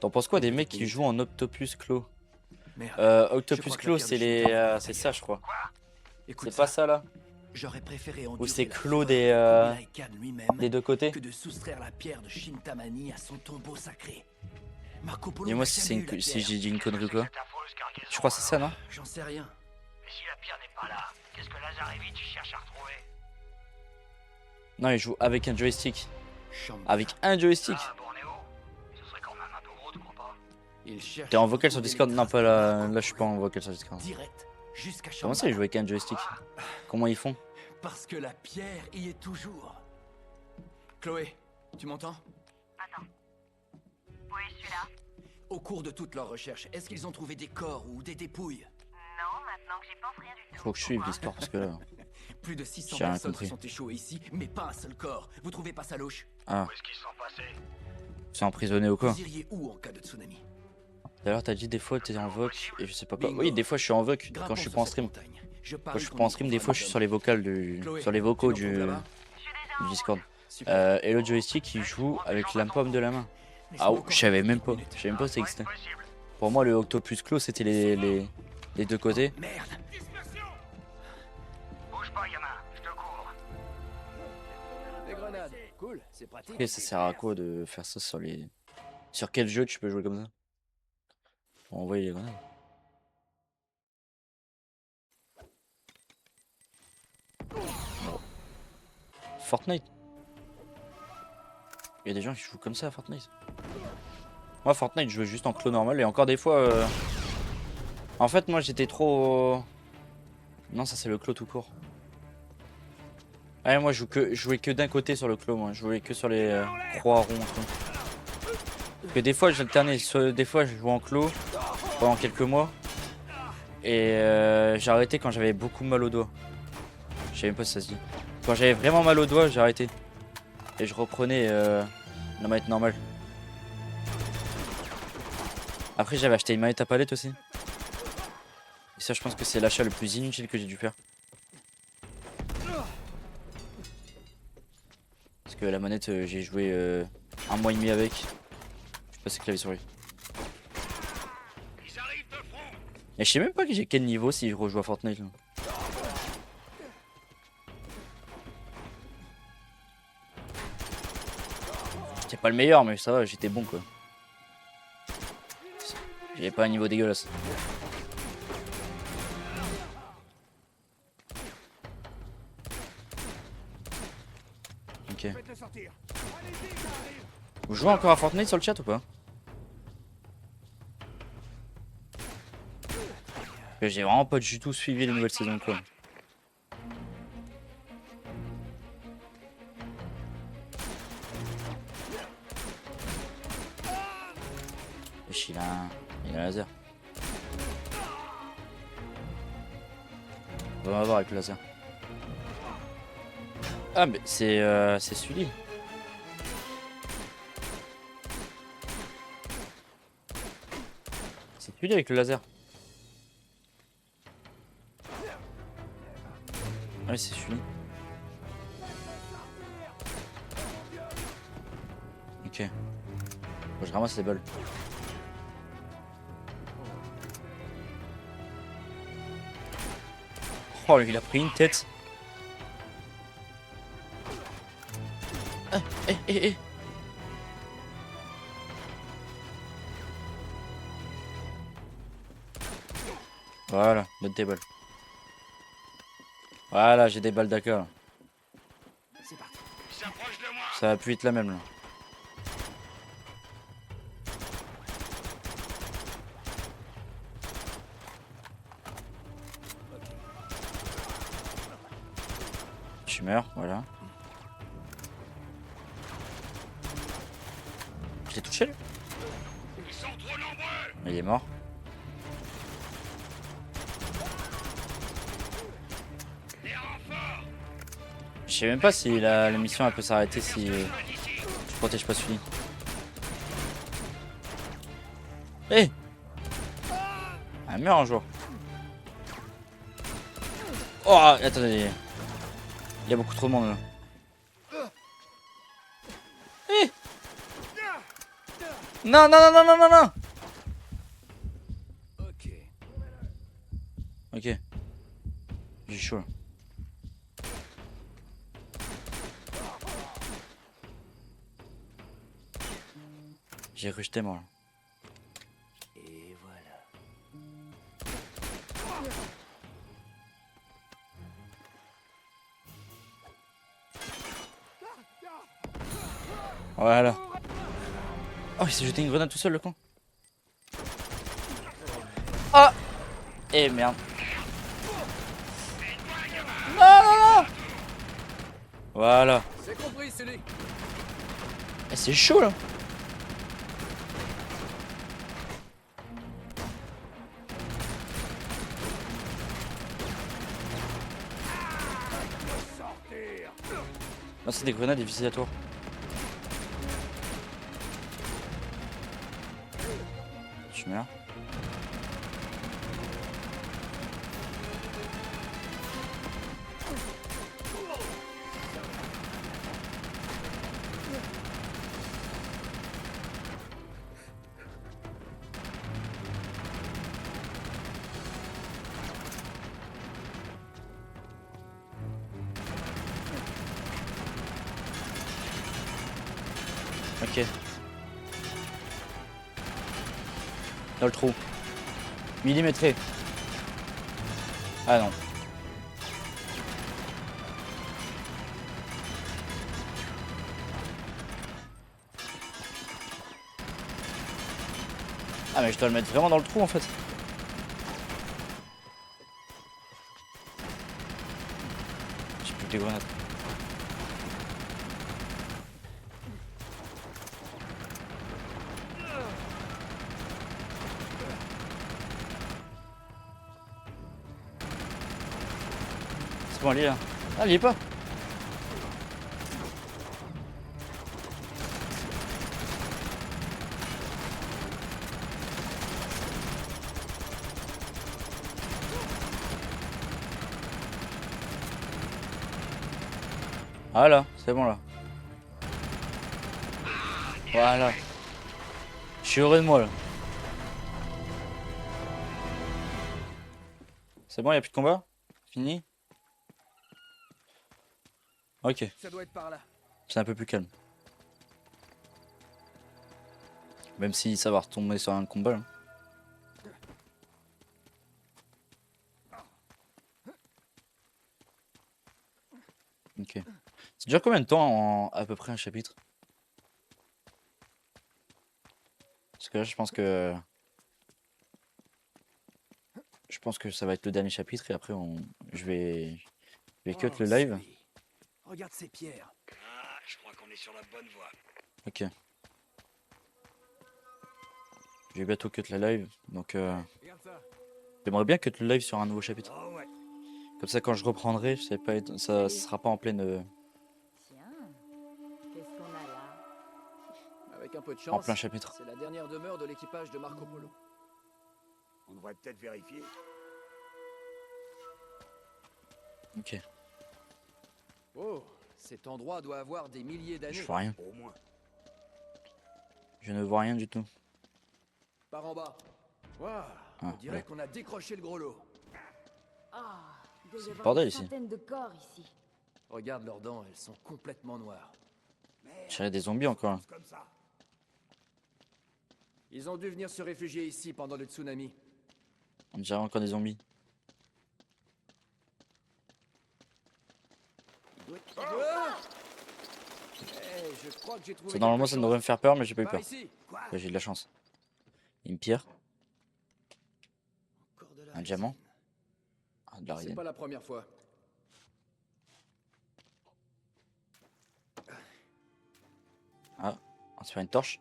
T'en penses quoi des mecs qui jouent en Octopus Claw? Octopus Claw, c'est ça, je crois. C'est pas ça là? J'aurais préféré Ou endurer c'est la Claw fureur de Kublai Khan lui-même des deux côtés? que de soustraire la pierre de Shintamani à son tombeau sacré. Marco Polo Dis-moi n'a si, jamais eu la si pierre. j'ai dit une connerie ou quoi. Je crois que c'est ça, non? J'en sais rien. Mais si la pierre n'est pas là, qu'est-ce que Lazarevitch cherche à retrouver? Non, il joue avec un joystick. Shambhala. Avec un joystick. Ah, Bornéo? Ce serait quand même un peu gros, tu crois pas? Il cherche T'es en à vocal sur retrouver Discord? les Non, traces pas de là. Marco Là, je suis pas Polo. en vocal sur Discord. Direct jusqu'à Comment ça, il joue avec un joystick? Comment ils font? Parce que la pierre y est toujours. Chloé, tu m'entends? Attends. Oui, je suis là. Au cours de toute leur recherche, est-ce qu'ils ont trouvé des corps ou des dépouilles? Non, maintenant que j'y pense, rien du tout. Faut que je suive l'histoire parce que là. Plus de 600 J'ai rien personnes se compris. sont échouées ici, mais pas un seul corps. Vous trouvez pas ça louche? Ah, Où est-ce qu'ils sont passés? c'est emprisonné ou quoi? Vous iriez où en cas de tsunami? D'ailleurs, t'as dit des fois t'es en voc et je sais pas quoi. Bingo. Oui, des fois je suis en voc quand Grimpons je suis sur pas en cette stream. montagne. Je Quand parie je suis qu'on pas en y stream, des trouvera fois je des suis sur les vocales Chloé, sur les vocaux tu m'entends là-bas? du Discord. Super. Et le joystick il joue avec la paume de la main. Laisse-moi Ah, encore je savais même quelques pas. minutes. Je savais même pas que ça existait. Possible. Pour moi, le Octopus Claw c'était les deux côtés. Merde. Bouge pas, gamin, je te cours. Des grenades. Cool, c'est pratique. Et ça sert à quoi de faire ça sur les. Sur quel jeu tu peux jouer comme ça? On envoyer les grenades. Bon. Fortnite. Il y a des gens qui jouent comme ça à Fortnite. Moi Fortnite je joue juste en clos normal et encore des fois en fait moi j'étais trop. Non ça c'est le clos tout court. Ouais moi je jouais que d'un côté sur le clos moi. Je jouais que sur les croix ronds. Parce que des fois j'alternais. Des fois je jouais en clos pendant quelques mois. Et j'ai arrêté quand j'avais beaucoup mal aux doigts. Je sais même pas si ça se dit. Quand j'avais vraiment mal aux doigts j'ai arrêté. Et je reprenais la manette normale. Après j'avais acheté une manette à palette aussi. Et ça je pense que c'est l'achat le plus inutile que j'ai dû faire. Parce que la manette j'ai joué un mois et demi avec. Je passais clavier souris. Ils arrivent de front. Et je sais même pas que j'ai quel niveau si je rejoue à Fortnite là. C'était pas le meilleur mais ça va j'étais bon quoi. J'avais pas un niveau dégueulasse. Ok. Vous jouez encore à Fortnite sur le chat ou pas? Parce que j'ai vraiment pas du tout suivi les nouvelles saisons quoi. Wesh, il a un laser. On va voir avec le laser. Ah mais c'est celui-là. C'est celui-là avec le laser. Ouais c'est celui-là. Ok. Bon, je ramasse les balles. Oh, il a pris une tête. Ah, eh. Voilà, donne tes balles. Voilà, j'ai des balles d'accord. C'est parti. Ils s'approchent de moi. Ça va plus être la même là. Je meurs, voilà. Je l'ai touché lui. Ils sont trop nombreux. Il est mort. Des renforts. Je sais même pas si la mission elle peut s'arrêter si je protège pas celui. Hé un mur un jour. Oh attendez. Il y a beaucoup trop de monde là. Hé non non non non non non non. Ok. Ok. J'ai chaud là. J'ai cru que j'étais mort là. Et voilà. Voilà. Oh il s'est jeté une grenade tout seul le con. Ah eh merde. Non non non. Voilà. C'est compris, Sully. Eh, c'est chaud là. Non c'est des grenades utilisatoires. Je meurs. Ok. Dans le trou. Millimétré. Ah non. Ah mais je dois le mettre vraiment dans le trou en fait. J'ai plus que des grenades. C'est bon, elle est là. Ah, elle y est pas. Voilà, c'est bon là. Voilà. Je suis heureux de moi là. C'est bon, il n'y a plus de combat? Fini? Ok. Ça doit être par là. C'est un peu plus calme. Même si ça va retomber sur un combat là. Ok. C'est déjà combien de temps à peu près un chapitre? Parce que là je pense que... Je pense que ça va être le dernier chapitre et après je vais cut le live. Sully. Regarde ces pierres. Ah, je crois qu'on est sur la bonne voie. Ok. Je vais bientôt cut la live, donc Regarde ça. j'aimerais bien cut le live sur un nouveau chapitre. Oh ouais. Comme ça quand je reprendrai, je sais pas, ça sera pas en pleine Tiens, qu'est-ce qu'on a là? Avec un peu de en chance, plein chapitre. c'est la dernière demeure de l'équipage de Marco Polo. On devrait peut-être vérifier. Ok. Oh, cet endroit doit avoir des milliers d'années. Je vois rien. Au moins. Je ne vois rien du tout. Par en bas. Waouh, Ah, on dirait ouais. qu'on a décroché le gros lot. Ah, il doit y C'est le avoir bordel une ici. centaine de corps ici. Regarde leurs dents, elles sont complètement noires. Je dirais des zombies encore là. Comme ça. Ils ont dû venir se réfugier ici pendant le tsunami. On dirait encore des zombies. Ah hey, je crois que j'ai trouvé Ça normalement quelque ça devrait me faire peur mais j'ai pas eu chose. peur. Par ici. Quoi? Ouais, j'ai de la chance. Une pierre, Encore de la un résine. diamant. Ah, de la C'est résine. pas la première fois. Ah, on se fait une torche.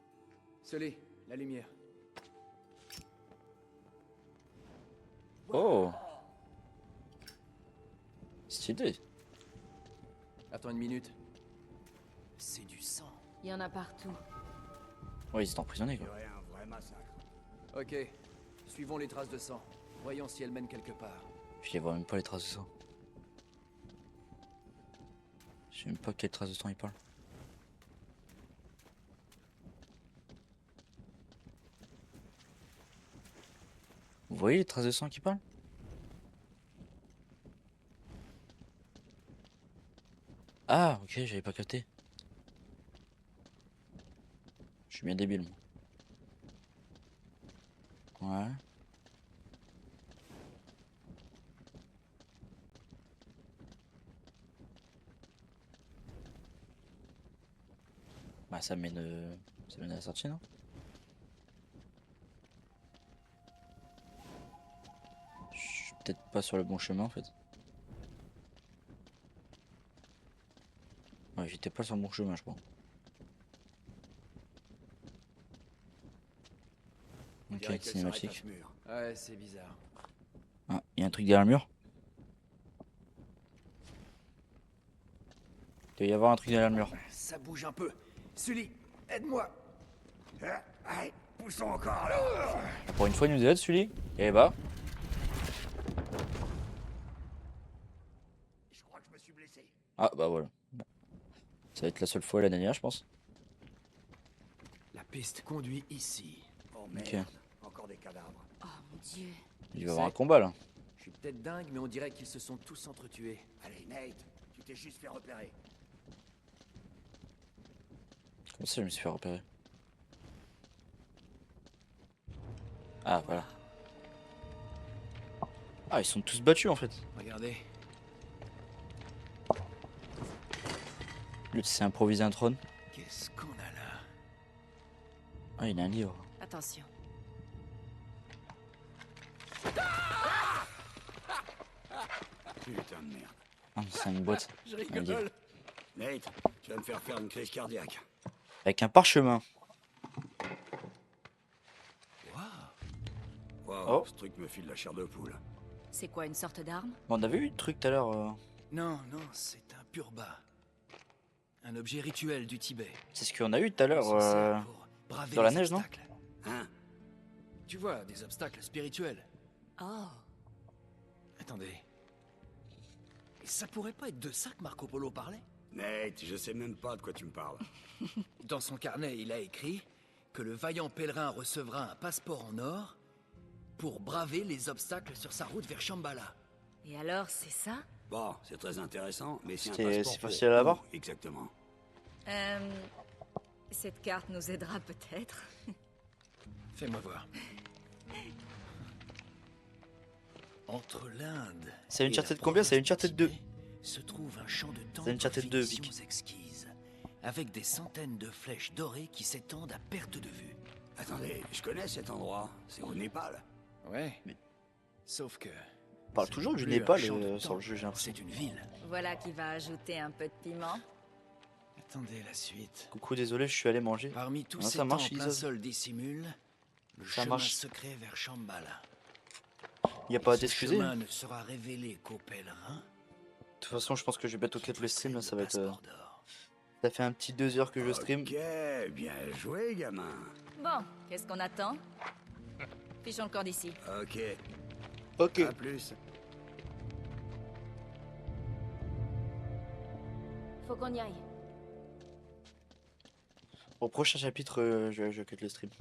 Sully, la lumière. Oh, stylé. Attends une minute. C'est du sang. Il y en a partout. Ouais, ils étaient emprisonnés Il y quoi. aurait un vrai massacre. Ok. Suivons les traces de sang. Voyons si elles mènent quelque part. Je les vois même pas les traces de sang. Je sais même pas quelles traces de sang il parle. Vous voyez les traces de sang qui parlent? Ah, ok, j'avais pas capté. Je suis bien débile, moi. Ouais. Bah, ça mène à la sortie, non? Je suis peut-être pas sur le bon chemin, en fait. Ouais, j'étais pas sur le bon chemin, je crois. Ok, cinématique. Ouais, c'est bizarre. Ah, il y a un truc derrière le mur. Il doit y avoir un truc derrière le mur. Ça bouge un peu. Sully, aide-moi. Allez, poussons encore là. Pour une fois, il nous aide, celui-là. Eh bah. Je crois que je me suis blessé. Ah, bah voilà. Bon. Ça va être la seule fois et la dernière, je pense. La piste conduit ici. Oh merde, Ok. encore des cadavres. Oh mon dieu. Il va y avoir un combat là. Je suis peut-être dingue, mais on dirait qu'ils se sont tous entretués. Allez, Nate, tu t'es juste fait repérer. Comment ça, je me suis fait repérer? Ah, voilà. Ah, ils sont tous battus en fait. Regardez. Lui, c'est improvisé un trône. Qu'est-ce qu'on a là? Ah, il a un livre. Attention. Putain de merde. Ah, c'est une boîte. Je Un livre. rigole. Nate, tu vas me faire faire une crise cardiaque. Avec un parchemin. Wow, Oh. ce truc me file la chair de poule. C'est quoi, une sorte d'arme? Bon, on avait eu le truc tout à l'heure. Non, non, c'est un purba. Un objet rituel du Tibet. C'est ce qu'on a eu tout à l'heure. On s'en sert pour braver dans la les neige, non? obstacles. Hein? Tu vois, des obstacles spirituels. Oh. Attendez. Et ça pourrait pas être de ça que Marco Polo parlait? Nate, je sais même pas de quoi tu me parles. Dans son carnet, il a écrit que le vaillant pèlerin recevra un passeport en or pour braver les obstacles sur sa route vers Shambhala. Et alors, c'est ça? Bon, c'est très intéressant, mais c'est un C'est passeport facile pour à l'avoir? où, exactement. Cette carte nous aidera peut-être. Fais-moi voir. Entre l'Inde. C'est une et Uncharted la combien? C'est une province du Uncharted 2. Tibet se trouve un champ de temps C'est Uncharted 2, Vic. exquises, avec des centaines de flèches dorées qui s'étendent à perte de vue. Attendez, je connais cet endroit. C'est au Népal. Ouais. Mais- Sauf que. On parle c'est toujours du plus Népal un champ de sur le temps, jeu, j'ai l'impression. c'est une ville. Voilà qui va ajouter un peu de piment. Attendez la suite. Coucou, désolé, je suis allé manger. Parmi tous Ah, ces ça marche, temples, un Isaac. seul dissimule le Ça chemin marche. secret vers Shambhala. Il n'y a pas à Ce t'excuser. chemin ne sera révélé qu'aux pèlerins. De toute façon, je pense que je vais bientôt quitter le stream. Là, ça va être. Passeport d'or. Ça fait un petit 2 heures que je stream. Ok, bien joué, gamin. Bon, qu'est-ce qu'on attend? Fichons le corps d'ici. Ok, Ok. à plus. Faut qu'on y aille. Au prochain chapitre, je quitte le stream.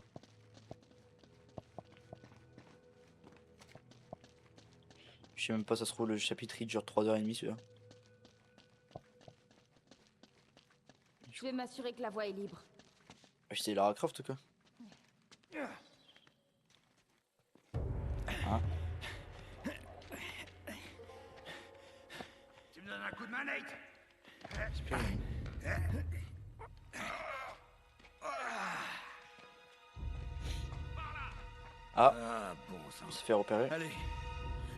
Je sais même pas, ça se trouve, le chapitre il dure 3h30 celui-là. Je vais m'assurer que la voie est libre. C'est Lara Croft ou quoi? Hein? Tu me donnes un coup de main, Nate? Ah, Ah, bon il sang. s'est fait repérer. Allez.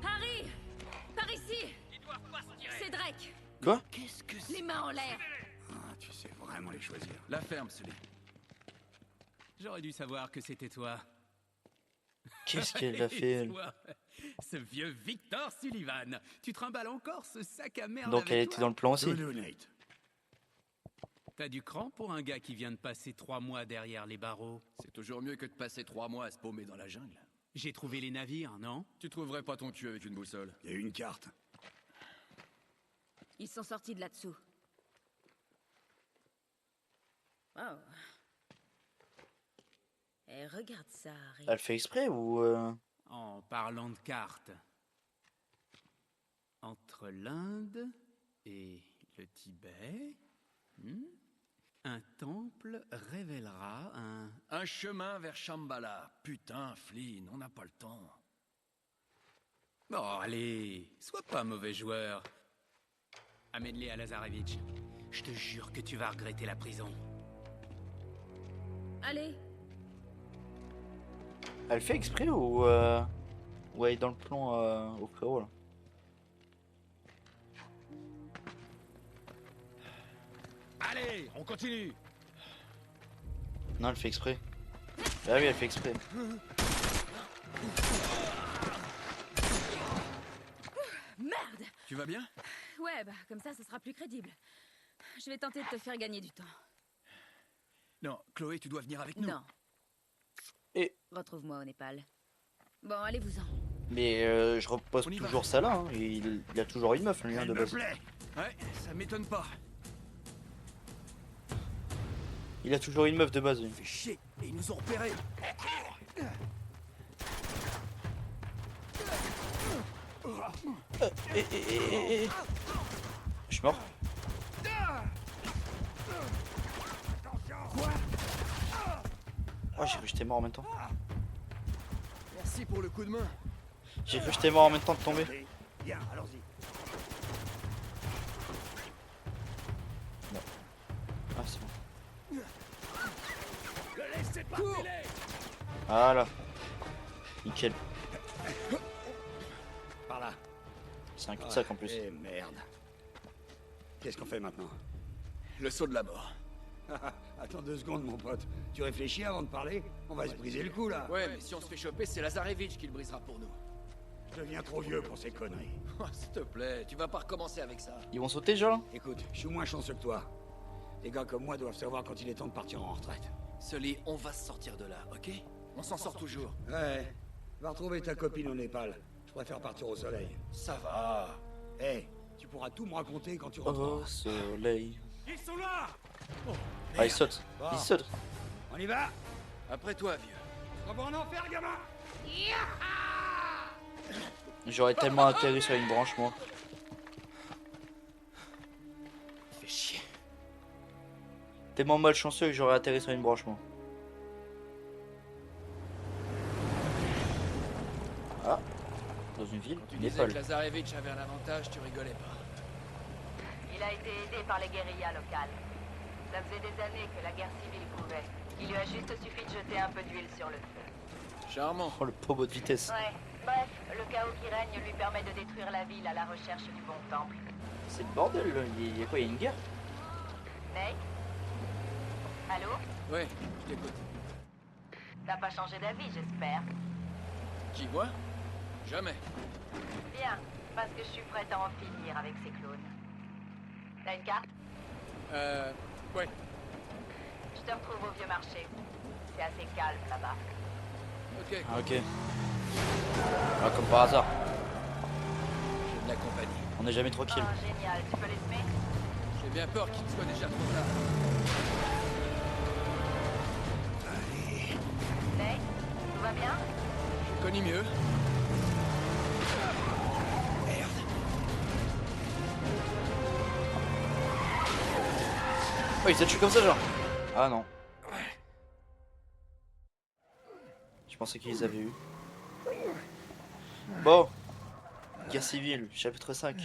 Harry! Par ici! C'est Drake! Quoi? Qu'est-ce que Les mains en l'air! Ah, tu sais vraiment les choisir. La ferme, celui. J'aurais dû savoir que c'était toi. Qu'est-ce qu'elle a Et fait elle? toi, ce vieux Victor Sullivan. Tu trimbales encore ce sac à merde Donc avec elle était toi dans le plan aussi. Doudou, Nate. T'as du cran pour un gars qui vient de passer 3 mois derrière les barreaux. C'est toujours mieux que de passer 3 mois à se paumer dans la jungle. J'ai trouvé les navires, non? Tu trouverais pas ton cul avec une boussole. Il y a une carte. Ils sont sortis de là-dessous. Oh. Eh, regarde ça, Harry. Elle fait exprès ou En parlant de cartes. Entre l'Inde et le Tibet, un temple révélera Un chemin vers Shambhala. Putain, Flynn, on n'a pas le temps. Bon, allez, sois pas mauvais joueur. Amène-les à Lazarevitch. Je te jure que tu vas regretter la prison. Allez, elle fait exprès ou elle est dans le plan au frérot là. Allez, on continue. Non, elle fait exprès. Ah oui, elle fait exprès. merde! Tu vas bien? Ouais, bah comme ça, ce sera plus crédible. Je vais tenter de te faire gagner du temps. Non, Chloé, tu dois venir avec nous. Non. Et Retrouve-moi au Népal. Bon, allez-vous-en. mais je repose On y va. toujours ça là. Hein. Il a toujours une meuf, lui, hein, Elle de me base. plaît. Ouais, ça m'étonne pas. Il a toujours une meuf de base. Lui. Fait chier, et ils nous ont repérés. Je suis mort. Oh, j'ai cru que j'étais mort en même temps. Merci pour le coup de main. J'ai cru que j'étais mort en même temps de tomber. Bien, allons-y. Ah, c'est bon. Le laissez pas filer. Voilà. Nickel. Par là. C'est un cul-de-sac en plus. Eh merde. Qu'est-ce qu'on fait maintenant? Le saut de la mort. Attends 2 secondes, mon pote. Tu réfléchis avant de parler? On va se briser le cou, là. Ouais, mais si on se fait choper, c'est Lazarevitch qui le brisera pour nous. Je deviens trop vieux pour ces conneries. Oh, s'il te plaît, tu vas pas recommencer avec ça. Ils vont sauter déjà là? Écoute, je suis moins chanceux que toi. Les gars comme moi doivent savoir quand il est temps de partir en retraite. Sully, on va se sortir de là, ok? On s'en sort toujours. Ouais. Va retrouver ta copine au Népal. Je préfère partir au soleil. Ça va. Eh, tu pourras tout me raconter quand tu Au rentreras. soleil. Ils sont là! Ah, il saute. Bon. Il saute. On y va? Après toi, vieux. On va en enfer, gamin! J'aurais tellement atterri sur une branche, moi. Fais chier. Tellement malchanceux que j'aurais atterri sur une branche, moi. Ah. Dans une ville, Tu disais Népal. que Lazarevitch avait un avantage, tu rigolais pas. Il a été aidé par les guérillas locales. Ça faisait des années que la guerre civile couvait. Il lui a juste suffi de jeter un peu d'huile sur le feu. Charmant. Oh, le pommeau de vitesse. Ouais, bref, le chaos qui règne lui permet de détruire la ville à la recherche du bon temple. C'est le bordel, là. Il y a quoi? Il y a une guerre? Nate? Allô? Ouais, je t'écoute. T'as pas changé d'avis, j'espère. Qui, moi? Jamais. Bien, parce que je suis prête à en finir avec ces clones. T'as une carte? Ouais. Je te retrouve au vieux marché. C'est assez calme là-bas. Ok, Ah, ok. Ah, comme par hasard. j'ai de la compagnie. On n'est jamais tranquille. Oh, génial. Tu peux les semer? J'ai bien peur qu'il soit déjà trop tard. Nate? Tout va bien? J'ai connu mieux. Oh, ils se tuent comme ça, genre. Ah non. Je pensais qu'ils avaient eu. Bon. Guerre civile, chapitre 5.